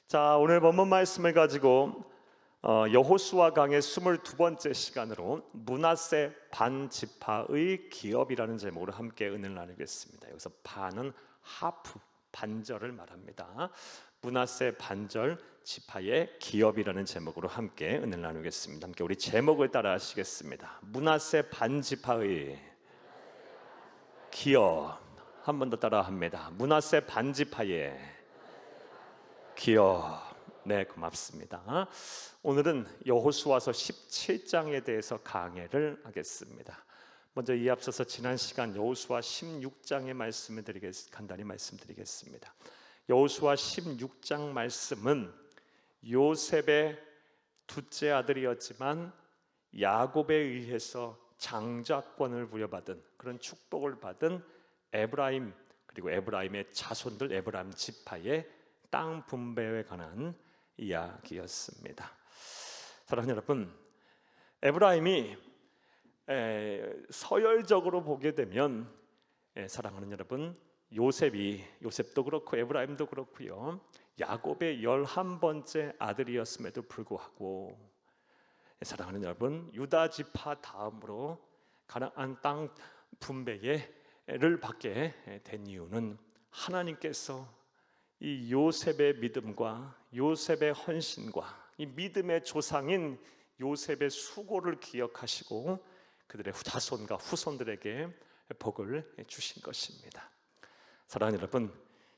자, 오늘 본문 말씀을 가지고 여호수아 강의 22번째 시간으로 므낫세 반지파의 기업이라는 제목으로 함께 은혜를 나누겠습니다. 여기서 반은 하프, 반절을 말합니다. 므낫세 반절 지파의 기업이라는 제목으로 함께 은혜를 나누겠습니다. 함께 우리 제목을 따라 하시겠습니다. 므낫세 반지파의 기업. 한 번 더 따라 합니다. 므낫세 반지파의 기업. 네, 고맙습니다. 오늘은 여호수아서 17장에 대해서 강해를 하겠습니다. 먼저 이 앞서서 지난 시간 여호수아 16장의 말씀을 간단히 말씀드리겠습니다. 여호수아 16장 말씀은 요셉의 둘째 아들이었지만 야곱에 의해서 장자권을 부여받은, 그런 축복을 받은 에브라임, 그리고 에브라임의 자손들, 에브라임 지파의 땅 분배에 관한 이야기였습니다. 사랑하는 여러분, 에브라임이 서열적으로 보게 되면, 사랑하는 여러분, 요셉도 그렇고 에브라임도 그렇고요, 야곱의 11번째 아들이었음에도 불구하고, 사랑하는 여러분, 유다 지파 다음으로 가나안 땅 분배를 받게 된 이유는 하나님께서 이 요셉의 믿음과 요셉의 헌신과 이 믿음의 조상인 요셉의 수고를 기억하시고 그들의 자손과 후손들에게 복을 주신 것입니다. 사랑하는 여러분,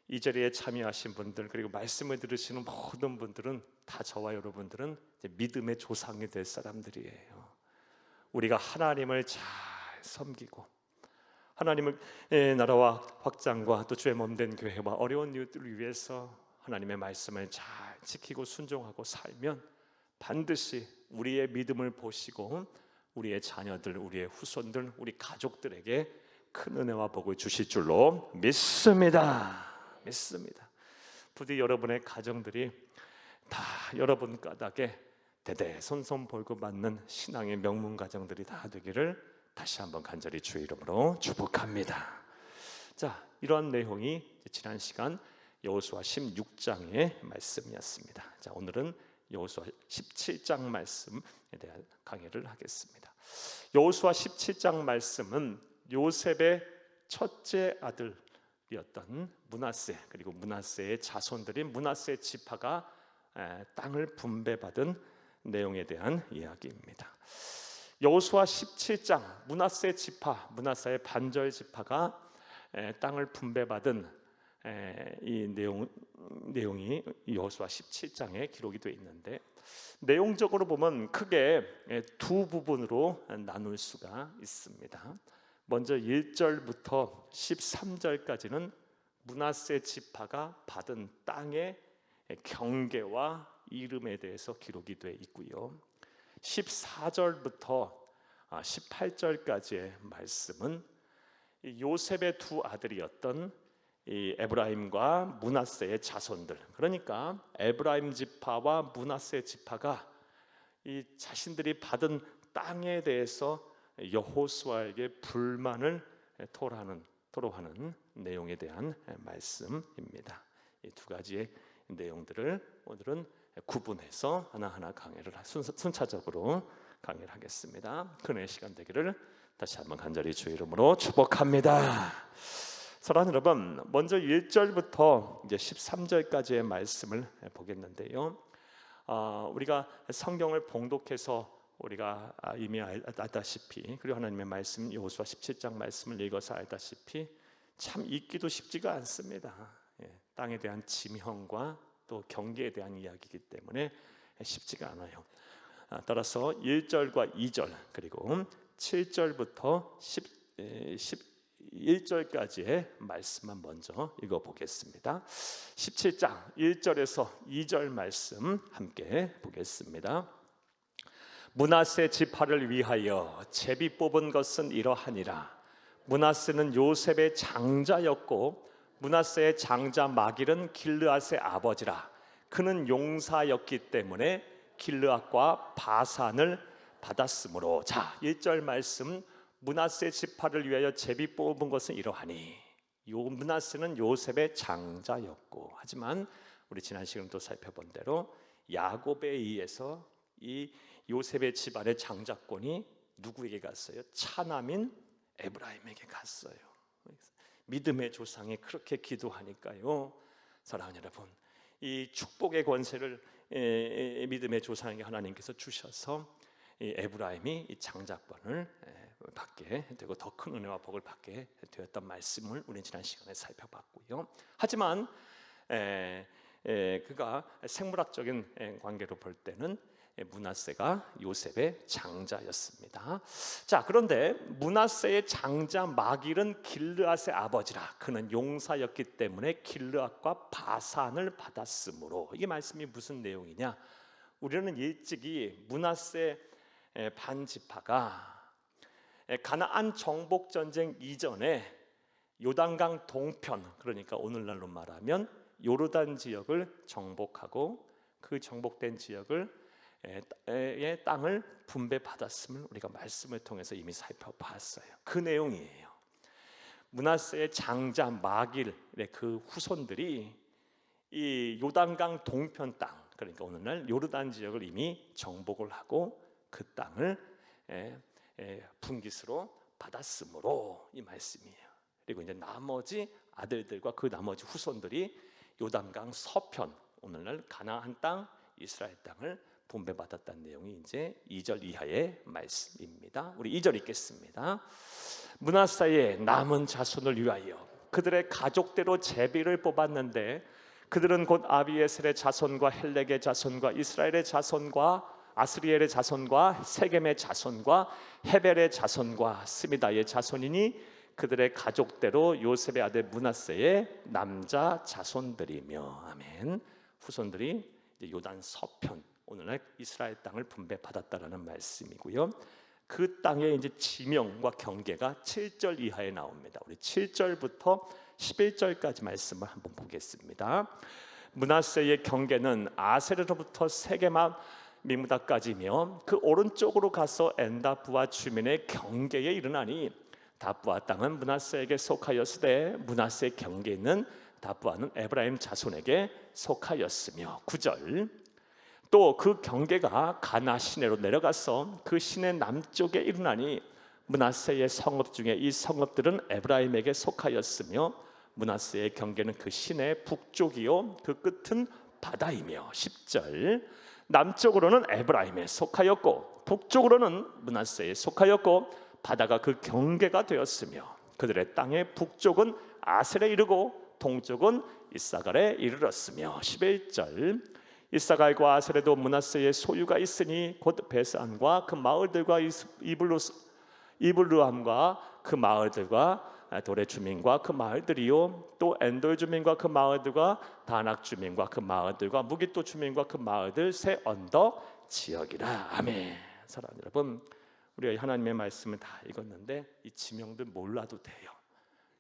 이 자리에 참여하신 분들, 그리고 말씀을 들으시는 모든 분들은 다 저와 여러분들은 믿음의 조상이 될 사람들이에요. 우리가 하나님을 잘 섬기고 하나님의 나라와 확장과 또 주의 몸된 교회와 어려운 이웃들을 위해서 하나님의 말씀을 잘 지키고 순종하고 살면 반드시 우리의 믿음을 보시고 우리의 자녀들, 우리의 후손들, 우리 가족들에게 큰 은혜와 복을 주실 줄로 믿습니다. 부디 여러분의 가정들이 다 여러분 까닭에 대대손손 벌고받는 신앙의 명문 가정들이 다 되기를 다시 한번 간절히 주의 이름으로 축복합니다. 자, 이러한 내용이 지난 시간 여호수아 16장의 말씀이었습니다. 자, 오늘은 여호수아 17장 말씀에 대한 강의를 하겠습니다. 여호수아 17장 말씀은 요셉의 첫째 아들이었던 므낫세, 그리고 므낫세의 자손들인 므낫세 지파가 땅을 분배받은 내용에 대한 이야기입니다. 여호수아 17장 므낫세 지파, 므낫세의 반절 지파가 땅을 분배받은 이 내용이 여호수아 17장에 기록이 되어 있는데, 내용적으로 보면 크게 두 부분으로 나눌 수가 있습니다. 먼저 1절부터 13절까지는 므낫세 지파가 받은 땅의 경계와 이름에 대해서 기록이 되어 있고요, 14절부터 18절까지의 말씀은 요셉의 두 아들이었던 이 에브라임과 므낫세의 자손들, 그러니까 에브라임 지파와 므낫세 지파가 이 자신들이 받은 땅에 대해서 여호수아에게 불만을 토로하는 내용에 대한 말씀입니다. 이 두 가지의 내용들을 오늘은 구분해서 하나하나 강의를 순차적으로 강의를 하겠습니다. 큰의 시간 되기를 다시 한번 간절히 주의 이름으로 축복합니다. 사랑하는 여러분, 먼저 1절부터 이제 13절까지의 말씀을 보겠는데요, 우리가 성경을 봉독해서 우리가 이미 알다시피, 그리고 하나님의 말씀 여호수아 17장 말씀을 읽어서 알다시피 참 읽기도 쉽지가 않습니다. 땅에 대한 지명과 또 경계에 대한 이야기이기 때문에 쉽지가 않아요. 따라서 1절과 2절 그리고 7절부터 11절까지의 말씀만 먼저 읽어보겠습니다. 17장 1절에서 2절 말씀 함께 보겠습니다. 므낫세 지파를 위하여 제비 뽑은 것은 이러하니라. 므낫세는 요셉의 장자였고 므낫세의 장자 마길은 길르앗의 아버지라. 그는 용사였기 때문에 길르앗과 바산을 받았으므로. 자, 1절 말씀, 므낫세 지파를 위하여 제비 뽑은 것은 이러하니. 요 므낫세는 요셉의 장자였고, 하지만 우리 지난 시간에 또 살펴본 대로 야곱에 의해서 이 요셉의 집안의 장자권이 누구에게 갔어요? 차남인 에브라임에게 갔어요. 믿음의 조상이 그렇게 기도하니까요, 사랑하는 여러분, 이 축복의 권세를 믿음의 조상에게 하나님께서 주셔서 이 에브라임이 이 장자권을 받게 되고 더 큰 은혜와 복을 받게 되었던 말씀을 우리 지난 시간에 살펴봤고요. 하지만 그가 생물학적인 관계로 볼 때는 므낫세가 요셉의 장자였습니다. 자, 그런데 므낫세의 장자 마길은 길르앗의 아버지라 그는 용사였기 때문에 길르앗과 바산을 받았으므로, 이게 말씀이 무슨 내용이냐? 우리는 일찍이 므낫세 반지파가 가나안 정복 전쟁 이전에 요단강 동편, 그러니까 오늘날로 말하면 요르단 지역을 정복하고 그 정복된 지역을 의 땅을 분배받았음을 우리가 말씀을 통해서 이미 살펴봤어요. 그 내용이에요. 므낫세의 장자 마길의 그 후손들이 이 요단강 동편 땅, 그러니까 오늘날 요르단 지역을 이미 정복을 하고 그 땅을 분깃으로 받았으므로 이 말씀이에요. 그리고 이제 나머지 아들들과 그 나머지 후손들이 요단강 서편, 오늘날 가나안 땅, 이스라엘 땅을 분배받았다는 내용이 이제 2절 이하의 말씀입니다. 우리 2절 읽겠습니다. 므낫세의 남은 자손을 위하여 그들의 가족대로 제비를 뽑았는데 그들은 곧 아비에셀의 자손과 헬렉의 자손과 이스라엘의 자손과 아스리엘의 자손과 세겜의 자손과 헤벨의 자손과 스미다의 자손이니 그들의 가족대로 요셉의 아들 므낫세의 남자 자손들이며. 아멘. 후손들이 요단 서편, 오늘날 이스라엘 땅을 분배받았다라는 말씀이고요. 그 땅의 이제 지명과 경계가 7절 이하에 나옵니다. 우리 7절부터 11절까지 말씀을 한번 보겠습니다. 므낫세의 경계는 아세르로부터 세게마 미무다까지며 그 오른쪽으로 가서 엔다부와 주민의 경계에 이르나니 다부아 땅은 므낫세에게 속하였으되 므낫세의 경계에 있는 다부아는 에브라임 자손에게 속하였으며. 9절 또 그 경계가 가나 시내로 내려가서 그 시내 남쪽에 이르나니 므낫세의 성읍 중에 이 성읍들은 에브라임에게 속하였으며 므낫세의 경계는 그 시내 북쪽이요 그 끝은 바다이며. 10절 남쪽으로는 에브라임에 속하였고 북쪽으로는 므낫세에 속하였고 바다가 그 경계가 되었으며 그들의 땅의 북쪽은 아셀에 이르고 동쪽은 이사갈에 이르렀으며. 11절 이사갈과 아셀에도 므낫세의 소유가 있으니 곧 베산과 그 마을들과 이블루함과 그 마을들과 도레 주민과 그 마을들이요 또 엔돌 주민과 그 마을들과 다낙 주민과 그 마을들과 무기또 주민과 그 마을들 새 언덕 지역이라. 아멘. 사랑하는 여러분, 우리가 하나님의 말씀을 다 읽었는데 이 지명들 몰라도 돼요.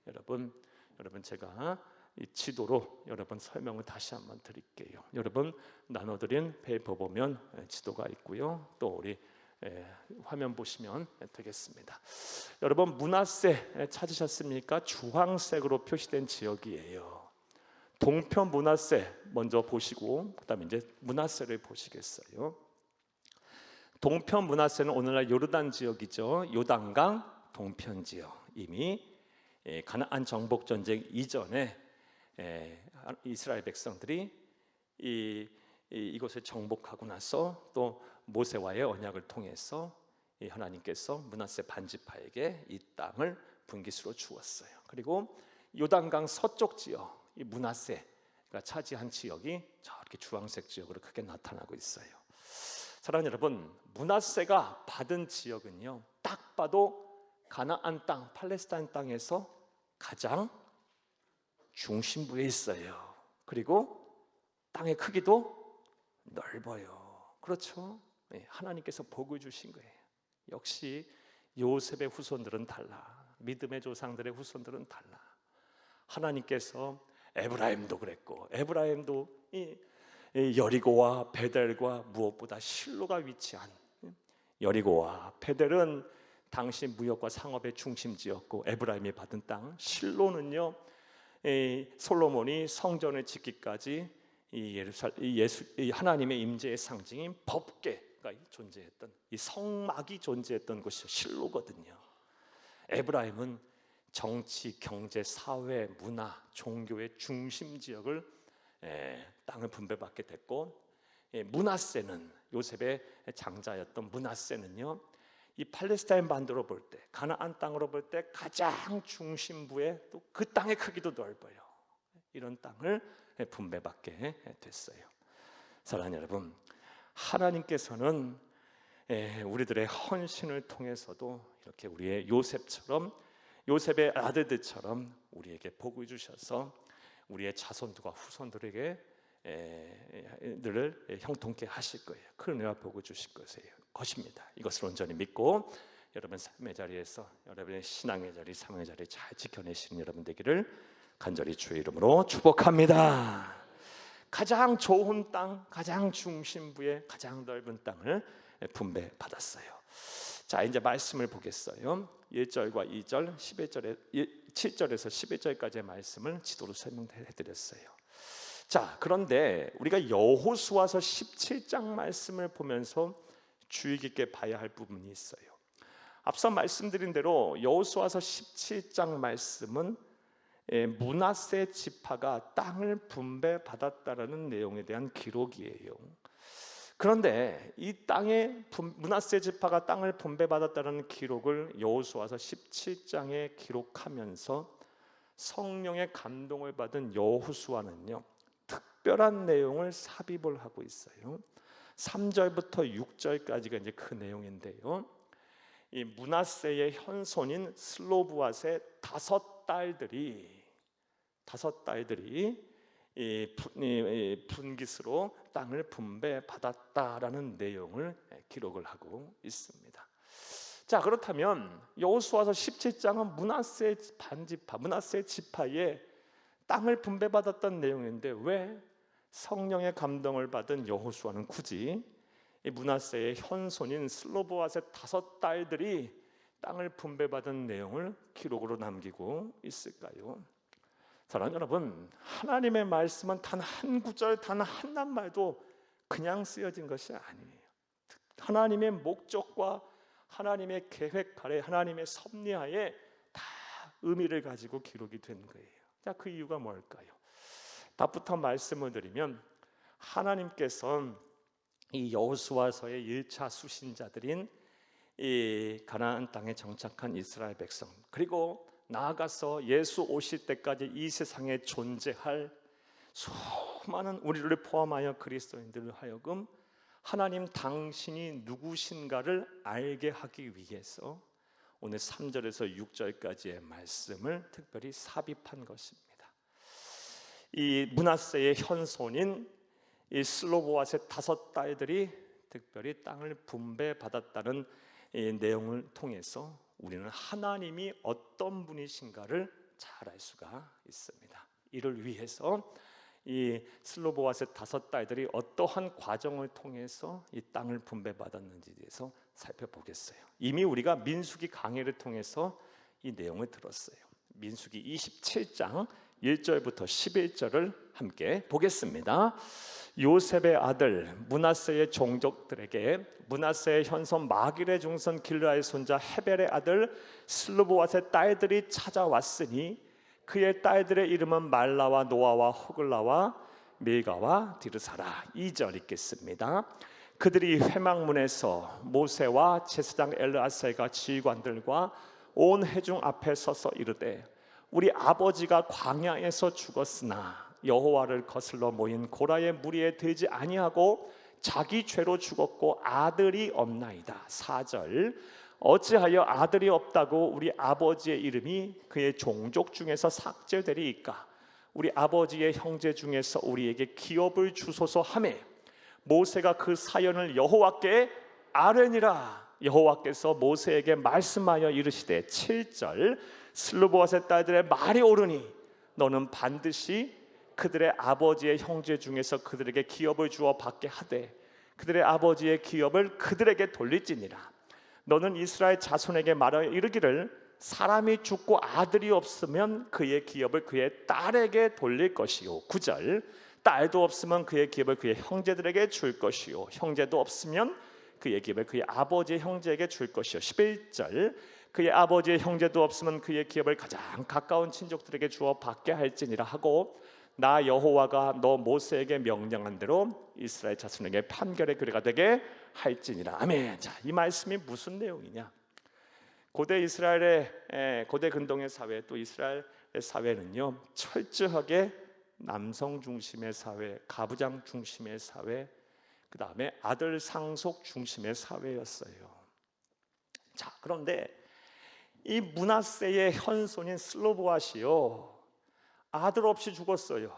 여러분 제가 이 지도로 여러분 설명을 다시 한번 드릴게요. 여러분 나눠드린 페이퍼 보면 지도가 있고요. 또 우리 화면 보시면 되겠습니다. 여러분 므낫세 찾으셨습니까? 주황색으로 표시된 지역이에요. 동편 므낫세 먼저 보시고 그다음에 이제 므낫세를 보시겠어요. 동편 므낫세는 오늘날 요르단 지역이죠. 요단강 동편 지역. 이미 가나안 정복 전쟁 이전에 이스라엘 백성들이 이곳을 정복하고 나서 또 모세와의 언약을 통해서 하나님께서 므낫세 반지파에게 이 땅을 분깃으로 주었어요. 그리고 요단강 서쪽 지역, 이 므낫세가 차지한 지역이 저렇게 주황색 지역으로 크게 나타나고 있어요. 사랑하는 여러분, 므낫세가 받은 지역은요, 딱 봐도 가나안 땅, 팔레스타인 땅에서 가장 중심부에 있어요. 그리고 땅의 크기도 넓어요. 그렇죠? 하나님께서 복을 주신 거예요. 역시 요셉의 후손들은 달라. 믿음의 조상들의 후손들은 달라. 하나님께서 에브라임도 그랬고, 에브라임도 이 여리고와 베델과 무엇보다 실로가 위치한, 여리고와 베델은 당시 무역과 상업의 중심지였고 에브라임이 받은 땅 실로는요, 솔로몬이 성전을 짓기까지 이 하나님의 임재의 상징인 법궤가 존재했던, 이 성막이 존재했던 곳이 실로거든요. 에브라임은 정치, 경제, 사회, 문화, 종교의 중심 지역을 땅을 분배받게 됐고, 므낫세는, 요셉의 장자였던 므낫세는요, 이 팔레스타인 반도로 볼 때, 가나안 땅으로 볼 때 가장 중심부에, 또 그 땅의 크기도 넓어요. 이런 땅을 분배받게 됐어요. 사랑하는 여러분, 하나님께서는 우리들의 헌신을 통해서도 이렇게 우리의 요셉처럼, 요셉의 아들들처럼 우리에게 복을 주셔서 우리의 자손들과 후손들에게 늘 형통케 하실 거예요. 그 은혜와 복을 주실 것입니다. 이것을 온전히 믿고 여러분 삶의 자리에서, 여러분의 신앙의 자리, 삶의 자리 잘 지켜내시는 여러분 되기를 간절히 주의 이름으로 축복합니다. 가장 좋은 땅, 가장 중심부의 가장 넓은 땅을 분배받았어요. 자, 이제 말씀을 보겠어요. 1절과 2절, 7절에서 11절까지의 말씀을 지도로 설명해 드렸어요. 자, 그런데 우리가 여호수아서 17장 말씀을 보면서 주의 깊게 봐야 할 부분이 있어요. 앞서 말씀드린 대로 여호수아서 17장 말씀은 므낫세 지파가 땅을 분배받았다라는 내용에 대한 기록이에요. 그런데 이 땅에 므낫세 지파가 땅을 분배받았다는 기록을 여호수아서 17장에 기록하면서 성령의 감동을 받은 여호수아는요, 특별한 내용을 삽입을 하고 있어요. 3절부터 6절까지가 이제 그 내용인데요, 이 므낫세의 현손인 슬로브앗의 다섯 딸들이 이 분깃으로 땅을 분배받았다라는 내용을 기록을 하고 있습니다. 자, 그렇다면 여호수아서 17장은 므낫세 반지파, 므낫세 지파의 땅을 분배받았던 내용인데 왜 성령의 감동을 받은 여호수아는 굳이 이 므낫세의 현손인 슬로브앗의 다섯 딸들이 땅을 분배받은 내용을 기록으로 남기고 있을까요? 사랑하는 여러분, 하나님의 말씀은 단 한 구절, 단 한 낱말도 그냥 쓰여진 것이 아니에요. 하나님의 목적과 하나님의 계획 아래, 하나님의 섭리하에 다 의미를 가지고 기록이 된 거예요. 자, 그 이유가 뭘까요? 답부터 말씀을 드리면, 하나님께서는 이 여호수아서의 1차 수신자들인 이 가나안 땅에 정착한 이스라엘 백성, 그리고 나아가서 예수 오실 때까지 이 세상에 존재할 수많은 우리를 포함하여 그리스도인들을 하여금 하나님 당신이 누구신가를 알게 하기 위해서 오늘 3절에서 6절까지의 말씀을 특별히 삽입한 것입니다. 이 므낫세의 현손인 이 슬로브앗의 다섯 딸들이 특별히 땅을 분배받았다는 이 내용을 통해서 우리는 하나님이 어떤 분이신가를 잘 알 수가 있습니다. 이를 위해서 이 슬로브앗의 다섯 딸들이 어떠한 과정을 통해서 이 땅을 분배받았는지에 대해서 살펴보겠어요. 이미 우리가 민수기 강해를 통해서 이 내용을 들었어요. 민수기 27장 1절부터 11절을 함께 보겠습니다. 요셉의 아들 므낫세의 종족들에게 므낫세의 현손 마길의 중손 길르아의 손자 헤벨의 아들 슬로브앗의 딸들이 찾아왔으니 그의 딸들의 이름은 말라와 노아와 호글라와 밀가와 디르사라. 2절 읽겠습니다. 그들이 회막문에서 모세와 제사장 엘르아살과 지휘관들과 온 회중 앞에 서서 이르되 우리 아버지가 광야에서 죽었으나 여호와를 거슬러 모인 고라의 무리에 들지 아니하고 자기 죄로 죽었고 아들이 없나이다. 4절 어찌하여 아들이 없다고 우리 아버지의 이름이 그의 종족 중에서 삭제되리이까? 우리 아버지의 형제 중에서 우리에게 기업을 주소서 하매 모세가 그 사연을 여호와께 아뢰니라. 여호와께서 모세에게 말씀하여 이르시되 7절 슬로브앗의 딸들의 말이 옳으니 너는 반드시 그들의 아버지의 형제 중에서 그들에게 기업을 주어 받게 하되 그들의 아버지의 기업을 그들에게 돌릴지니라. 너는 이스라엘 자손에게 말하여 이르기를 사람이 죽고 아들이 없으면 그의 기업을 그의 딸에게 돌릴 것이요 9절 딸도 없으면 그의 기업을 그의 형제들에게 줄 것이요 형제도 없으면 그의 기업을 그의 아버지의 형제에게 줄 것이요 11절 그의 아버지의 형제도 없으면 그의 기업을 가장 가까운 친족들에게 주어 받게 할지니라 하고 나 여호와가 너 모세에게 명령한 대로 이스라엘 자손에게 판결의 규례가 되게 할지니라. 아멘. 자, 이 말씀이 무슨 내용이냐? 고대 이스라엘의 고대 근동의 사회 또 이스라엘의 사회는요 철저하게 남성 중심의 사회, 가부장 중심의 사회, 그 다음에 아들 상속 중심의 사회였어요. 자, 그런데 이 므낫세의 현손인 슬로보앗이요 아들 없이 죽었어요.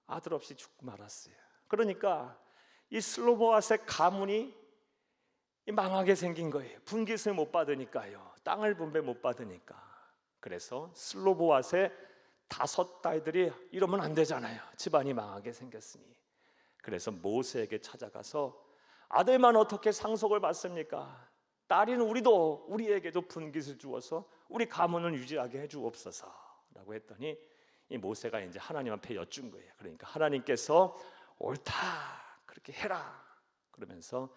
아들 없이 죽고 말았어요. 그러니까 이 슬로보앗의 가문이 망하게 생긴 거예요. 분깃을 못 받으니까요. 땅을 분배 못 받으니까. 그래서 슬로보앗의 5 딸들이 이러면 안 되잖아요. 집안이 망하게 생겼으니. 그래서 모세에게 찾아가서 아들만 어떻게 상속을 받습니까? 딸인 우리에게도 분깃을 주어서 우리 가문을 유지하게 해주옵소서 라고 했더니 이 모세가 이제 하나님 앞에 여쭌 거예요. 그러니까 하나님께서 옳다 그렇게 해라 그러면서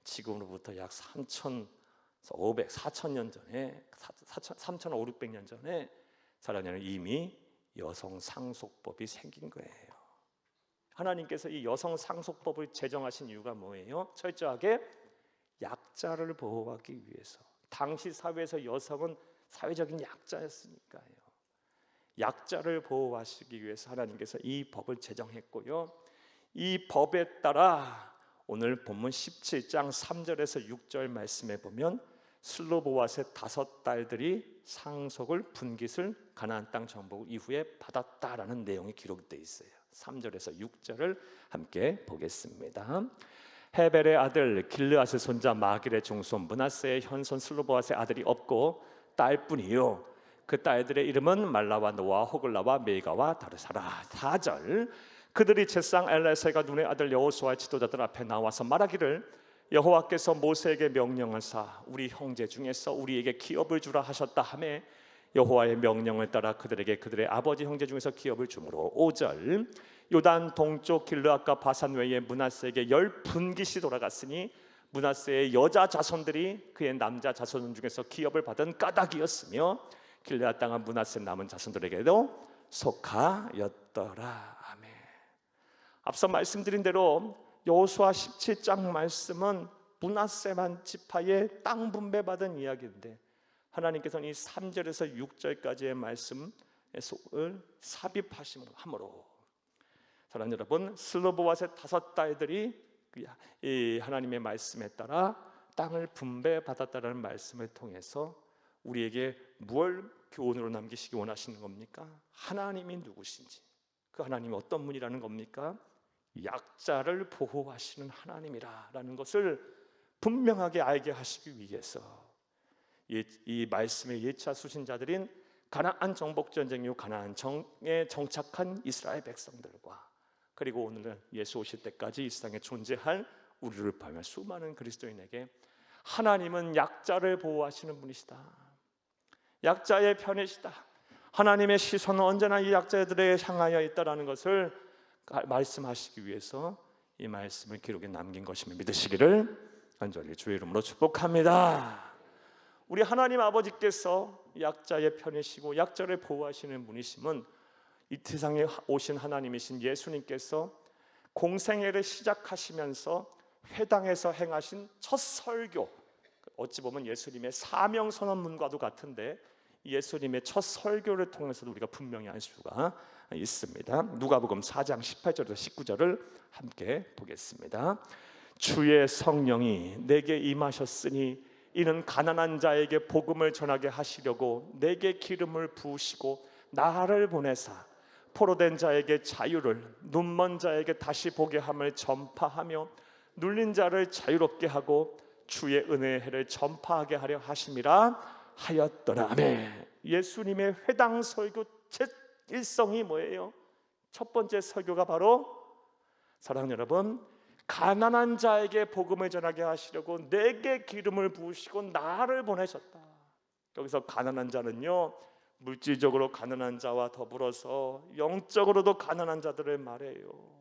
지금으로부터 약 4,500년 전에 3,500년 전에 사람들은 이미 여성 상속법이 생긴 거예요. 하나님께서 이 여성 상속법을 제정하신 이유가 뭐예요? 철저하게 약자를 보호하기 위해서. 당시 사회에서 여성은 사회적인 약자였으니까요. 약자를 보호하시기 위해서 하나님께서 이 법을 제정했고요. 이 법에 따라 오늘 본문 17장 3절에서 6절 말씀에 보면 슬로보앗의 5 딸들이 상속을 분깃을 가나안 땅 정복 이후에 받았다라는 내용이 기록되어 있어요. 3절에서 6절을 함께 보겠습니다. 헤벨의 아들 길르앗의 손자 마길의 종손 므낫세의 현손 슬로보앗의 아들이 없고 딸뿐이요 그 딸들의 이름은 말라와 노아 호글라와 메가와 다르사라. 4절 그들이 제상 엘레셀과 눈의 아들 여호수아의 지도자들 앞에 나와서 말하기를 여호와께서 모세에게 명령하사 우리 형제 중에서 우리에게 기업을 주라 하셨다 하매 여호와의 명령을 따라 그들에게 그들의 아버지 형제 중에서 기업을 주므로 5절 요단 동쪽 길르앗과 바산 외에 므낫세에게 10분깃이 돌아갔으니 므낫세의 여자 자손들이 그의 남자 자손 중에서 기업을 받은 까닭이었으며 길르앗 땅은 므낫세 남은 자손들에게도 속하였더라. 아멘. 앞서 말씀드린 대로 여호수아 17장 말씀은 므낫세만 지파의 땅 분배받은 이야기인데 하나님께서는 이 3절에서 6절까지의 말씀을 삽입하심으로 사랑하는 여러분 슬로보앗의 5 딸들이 이 하나님의 말씀에 따라 땅을 분배받았다는 말씀을 통해서 우리에게 무엇을 교훈으로 남기시기 원하시는 겁니까? 하나님이 누구신지 그 하나님이 어떤 분이라는 겁니까? 약자를 보호하시는 하나님이라는 것을 분명하게 알게 하시기 위해서 이 말씀의 예차 수신자들인 가나안 정복 전쟁 이후 가나안 정에 정착한 이스라엘 백성들과 그리고 오늘은 예수 오실 때까지 이 세상에 존재할 우리를 포함한 수많은 그리스도인에게 하나님은 약자를 보호하시는 분이시다. 약자의 편이시다. 하나님의 시선은 언제나 이 약자들에게 향하여 있다라는 것을 말씀하시기 위해서 이 말씀을 기록에 남긴 것임을 믿으시기를 간절히 주의 이름으로 축복합니다. 우리 하나님 아버지께서 약자의 편이시고 약자를 보호하시는 분이심은 이 세상에 오신 하나님이신 예수님께서 공생애를 시작하시면서 회당에서 행하신 첫 설교, 어찌 보면 예수님의 사명선언문과도 같은데 예수님의 첫 설교를 통해서도 우리가 분명히 알 수가 있습니다. 누가복음 4장 18절에서 19절을 함께 보겠습니다. 주의 성령이 내게 임하셨으니 이는 가난한 자에게 복음을 전하게 하시려고 내게 기름을 부으시고 나를 보내사 포로된 자에게 자유를 눈먼 자에게 다시 보게 함을 전파하며 눌린 자를 자유롭게 하고 주의 은혜의 해를 전파하게 하려 하심이라 하였더라. 아멘. 예수님의 회당 설교 첫 일성이 뭐예요? 첫 번째 설교가 바로 사랑하는 여러분 가난한 자에게 복음을 전하게 하시려고 내게 기름을 부으시고 나를 보내셨다. 여기서 가난한 자는요, 물질적으로 가난한 자와 더불어서 영적으로도 가난한 자들을 말해요.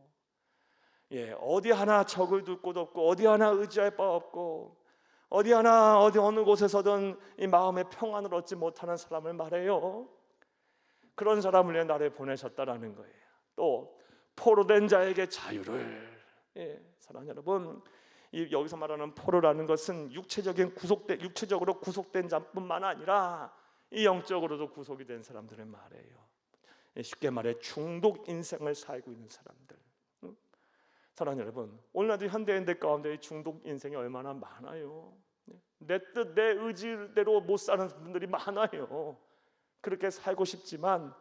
어디 하나 적을 둘 곳 없고, 어디 하나 의지할 바 없고, 어디 하나 어느 곳에서든 이 마음의 평안을 얻지 못하는 사람을 말해요. 그런 사람을 위해 나를 보내셨다라는 거예요. 또 포로된 자에게 자유를. 사랑하는 여러분, 여기서 말하는 포로라는 것은 육체적으로 구속된 자뿐만 아니라 이 영적으로도 구속이 된 사람들을 말해요. 쉽게 말해 중독 인생을 살고 있는 사람들. 사랑하는 여러분, 오늘날도 현대인들 가운데 중독 인생이 얼마나 많아요. 내 뜻, 내 의지대로 못 사는 분들이 많아요. 그렇게 살고 싶지만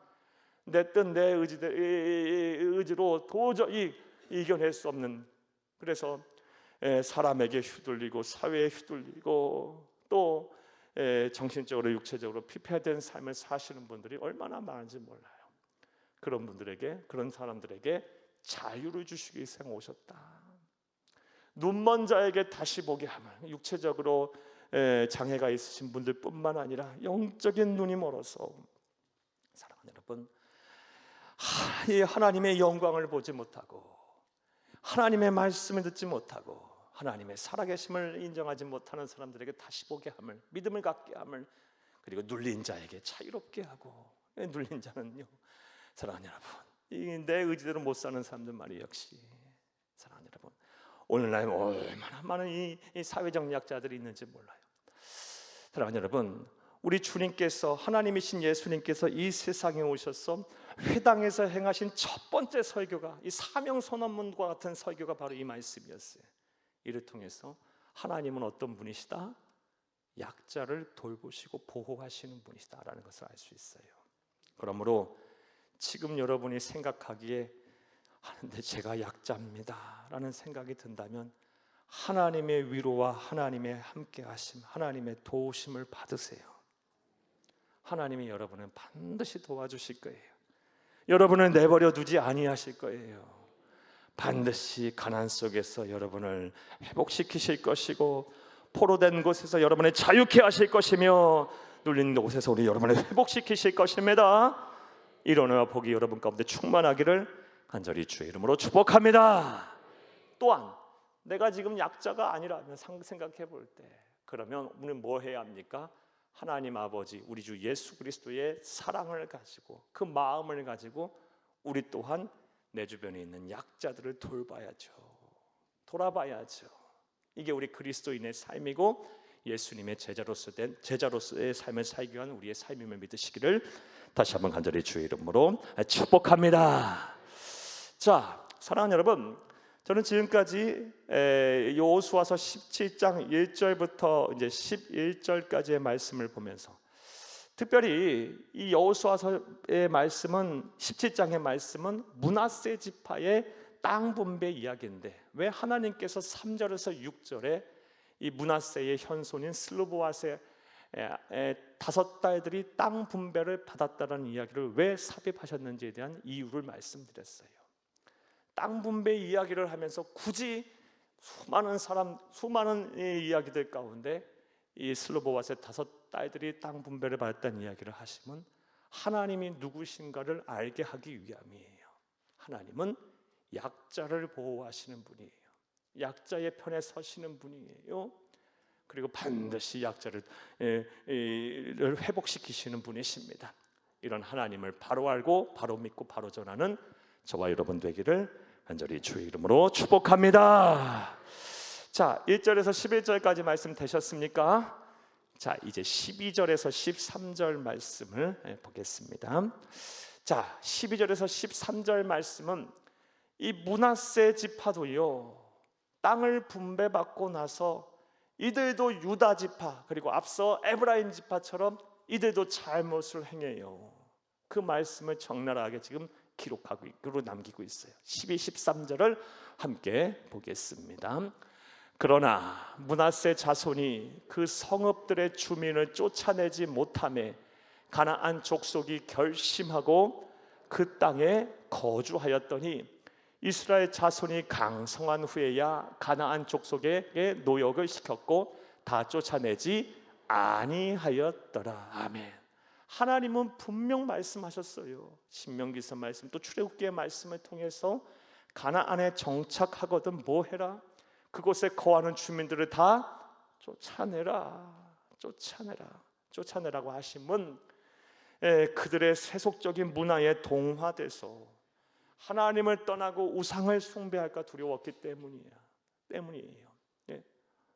내 뜻, 내 의지로 도저히 이겨낼 수 없는, 그래서 사람에게 휘둘리고 사회에 휘둘리고 또 정신적으로 육체적으로 피폐된 삶을 사시는 분들이 얼마나 많은지 몰라요. 그런 사람들에게 자유를 주시기 위해서 오셨다. 눈먼 자에게 다시 보게 함을. 육체적으로 장애가 있으신 분들뿐만 아니라 영적인 눈이 멀어서, 사랑하는 여러분, 하나님의 영광을 보지 못하고 하나님의 말씀을 듣지 못하고 하나님의 살아계심을 인정하지 못하는 사람들에게 다시 보게 함을, 믿음을 갖게 함을, 그리고 눌린 자에게 자유롭게 하고. 눌린 자는요, 사랑하는 여러분, 내 의지대로 못 사는 사람들 말이 역시, 사랑하는 여러분, 오늘날 얼마나 많은 이 사회적 약자들이 있는지 몰라요. 사랑하는 여러분, 우리 주님께서, 하나님이신 예수님께서 이 세상에 오셔서 회당에서 행하신 첫 번째 설교가, 이 사명 선언문과 같은 설교가 바로 이 말씀이었어요. 이를 통해서 하나님은 어떤 분이시다? 약자를 돌보시고 보호하시는 분이시다라는 것을 알 수 있어요. 그러므로 지금 여러분이 생각하기에 근데 제가 약자입니다 라는 생각이 든다면 하나님의 위로와 하나님의 함께하심, 하나님의 도우심을 받으세요. 하나님이 여러분을 반드시 도와주실 거예요. 여러분을 내버려 두지 아니하실 거예요. 반드시 가난 속에서 여러분을 회복시키실 것이고, 포로된 곳에서 여러분을 자유케 하실 것이며, 눌린 곳에서 우리 여러분을 회복시키실 것입니다. 이런 은혜와 복이 여러분 가운데 충만하기를 간절히 주의 이름으로 축복합니다. 또한 내가 지금 약자가 아니라면 생각해 볼 때, 그러면 우리는 뭐 해야 합니까? 하나님 아버지, 우리 주 예수 그리스도의 사랑을 가지고, 그 마음을 가지고 우리 또한 내 주변에 있는 약자들을 돌아봐야죠. 이게 우리 그리스도인의 삶이고 예수님의 제자로서의 삶을 살기 위한 우리의 삶임을 믿으시기를 다시 한번 간절히 주의 이름으로 축복합니다. 자, 사랑하는 여러분, 저는 지금까지 여호수아서 17장 1절부터 이제 11절까지의 말씀을 보면서, 특별히 이 여호수아서의 말씀은, 17장의 말씀은 므낫세 지파의 땅 분배 이야기인데, 왜 하나님께서 3절에서 6절에 이 므낫세의 현손인 슬로보앗의 5딸들이 땅 분배를 받았다는 이야기를 왜 삽입하셨는지에 대한 이유를 말씀드렸어요. 땅 분배 이야기를 하면서 굳이 수많은 이야기들 가운데 이 슬로보앗의 5딸들이 땅 분배를 받았다는 이야기를 하시면 하나님이 누구신가를 알게 하기 위함이에요. 하나님은 약자를 보호하시는 분이에요. 약자의 편에 서시는 분이에요. 그리고 반드시 약자를 회복시키시는 분이십니다. 이런 하나님을 바로 알고 바로 믿고 바로 전하는 저와 여러분 되기를 간절히 주의 이름으로 축복합니다. 자, 1절에서 11절까지 말씀 되셨습니까? 자, 이제 12절에서 13절 말씀을 보겠습니다. 자, 12절에서 13절 말씀은 이 므낫세 지파도요, 땅을 분배받고 나서 이들도 유다 지파, 그리고 앞서 에브라임 지파처럼 이들도 잘못을 행해요. 그 말씀을 적나라하게 지금 기록하고 남기고 있어요. 12, 13절을 함께 보겠습니다. 그러나 므낫세 자손이 그 성읍들의 주민을 쫓아내지 못하매 가나안 족속이 결심하고 그 땅에 거주하였더니 이스라엘 자손이 강성한 후에야 가나안 족속에게 노역을 시켰고 다 쫓아내지 아니하였더라. 아멘. 하나님은 분명 말씀하셨어요. 신명기서 말씀, 또 출애굽기의 말씀을 통해서 가나안에 정착하거든 뭐 해라? 그곳에 거하는 주민들을 다 쫓아내라. 쫓아내라고 하심은 그들의 세속적인 문화에 동화돼서 하나님을 떠나고 우상을 숭배할까 두려웠기 때문이에요. 예.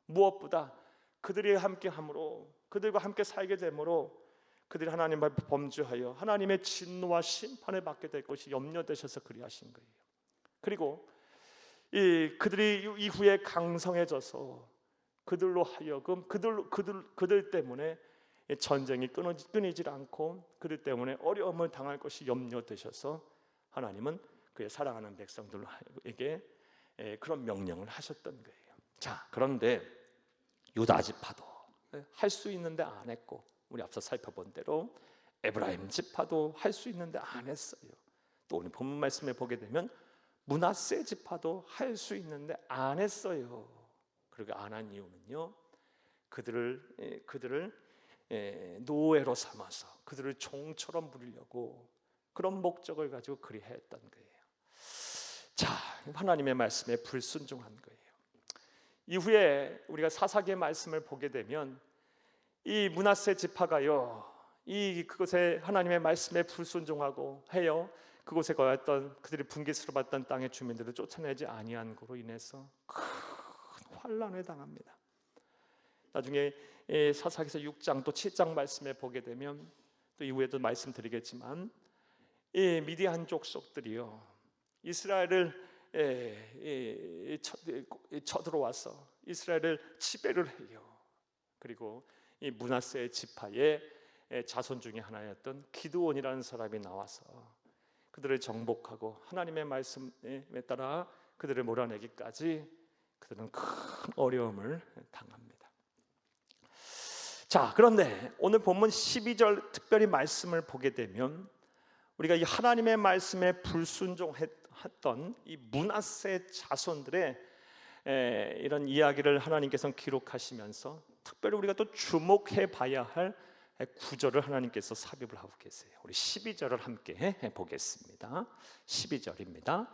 무엇보다 그들이 함께함으로, 그들과 함께 살게 되므로 그들이 하나님 앞에 범죄하여 하나님의 진노와 심판을 받게 될 것이 염려되셔서 그리하신 거예요. 그리고 그들이 이후에 강성해져서 그들로 하여금 그들 때문에 전쟁이 끊이질 않고 그들 때문에 어려움을 당할 것이 염려되셔서 하나님은 그의 사랑하는 백성들에게 그런 명령을 하셨던 거예요. 자, 그런데 유다 지파도 할 수 있는데 안 했고, 우리 앞서 살펴본 대로 에브라임 지파도 할 수 있는데 안 했어요. 또 오늘 본문 말씀에 보게 되면 므낫세 지파도 할 수 있는데 안 했어요. 그리고 안 한 이유는요, 그들을 노예로 삼아서 그들을 종처럼 부리려고 그런 목적을 가지고 그리했던 거예요. 자, 하나님의 말씀에 불순종한 거예요. 이후에 우리가 사사기의 말씀을 보게 되면 이 므낫세 지파가요, 그곳에 하나님의 말씀에 불순종하고 해요, 그곳에 거했던 그들이 분깃으로 받던 땅의 주민들을 쫓아내지 아니한 거로 인해서 큰 환난을 당합니다. 나중에 사사기서 6장 또 7장 말씀에 보게 되면 또 이후에도 말씀드리겠지만 이 미디안 족속들이요, 이스라엘을 쳐들어와서 이스라엘을 지배를 해요. 그리고 이 므낫세 지파의 자손 중에 하나였던 기드온이라는 사람이 나와서 그들을 정복하고 하나님의 말씀에 따라 그들을 몰아내기까지 그들은 큰 어려움을 당합니다. 자, 그런데 오늘 본문 12절 특별히 말씀을 보게 되면 우리가 이 하나님의 말씀에 불순종했던 이 므낫세 자손들의 이런 이야기를 하나님께서 기록하시면서 특별히 우리가 또 주목해 봐야 할 구절을 하나님께서 삽입을 하고 계세요. 우리 12절을 함께 보겠습니다. 12절입니다.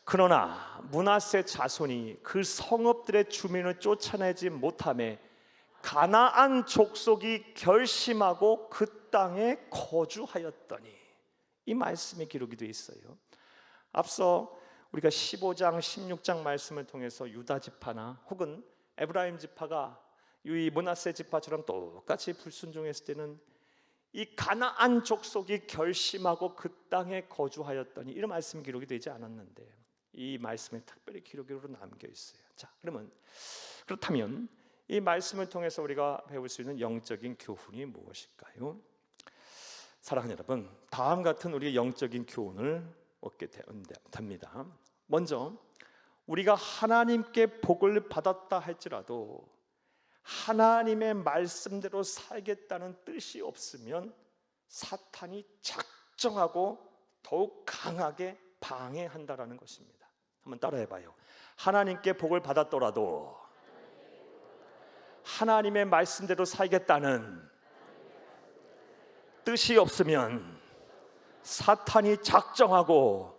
그러나 므낫세 자손이 그 성읍들의 주민을 쫓아내지 못하매 가나안 족속이 결심하고 그 땅에 거주하였더니, 이 말씀이 기록이 되어 있어요. 앞서 우리가 15장 16장 말씀을 통해서 유다 지파나 혹은 에브라임 지파가 이 므낫세 지파처럼 똑같이 불순종했을 때는 이 가나안 족속이 결심하고 그 땅에 거주하였더니, 이런 말씀 기록이 되지 않았는데 이 말씀이 특별히 기록으로 남겨 있어요. 자, 그렇다면 이 말씀을 통해서 우리가 배울 수 있는 영적인 교훈이 무엇일까요? 사랑하는 여러분, 다음 같은 우리의 영적인 교훈을 얻게 됩니다. 먼저 우리가 하나님께 복을 받았다 할지라도 하나님의 말씀대로 살겠다는 뜻이 없으면 사탄이 작정하고 더욱 강하게 방해한다라는 것입니다. 한번 따라해봐요. 하나님께 복을 받았더라도 하나님의 말씀대로 살겠다는 뜻이 없으면 사탄이 작정하고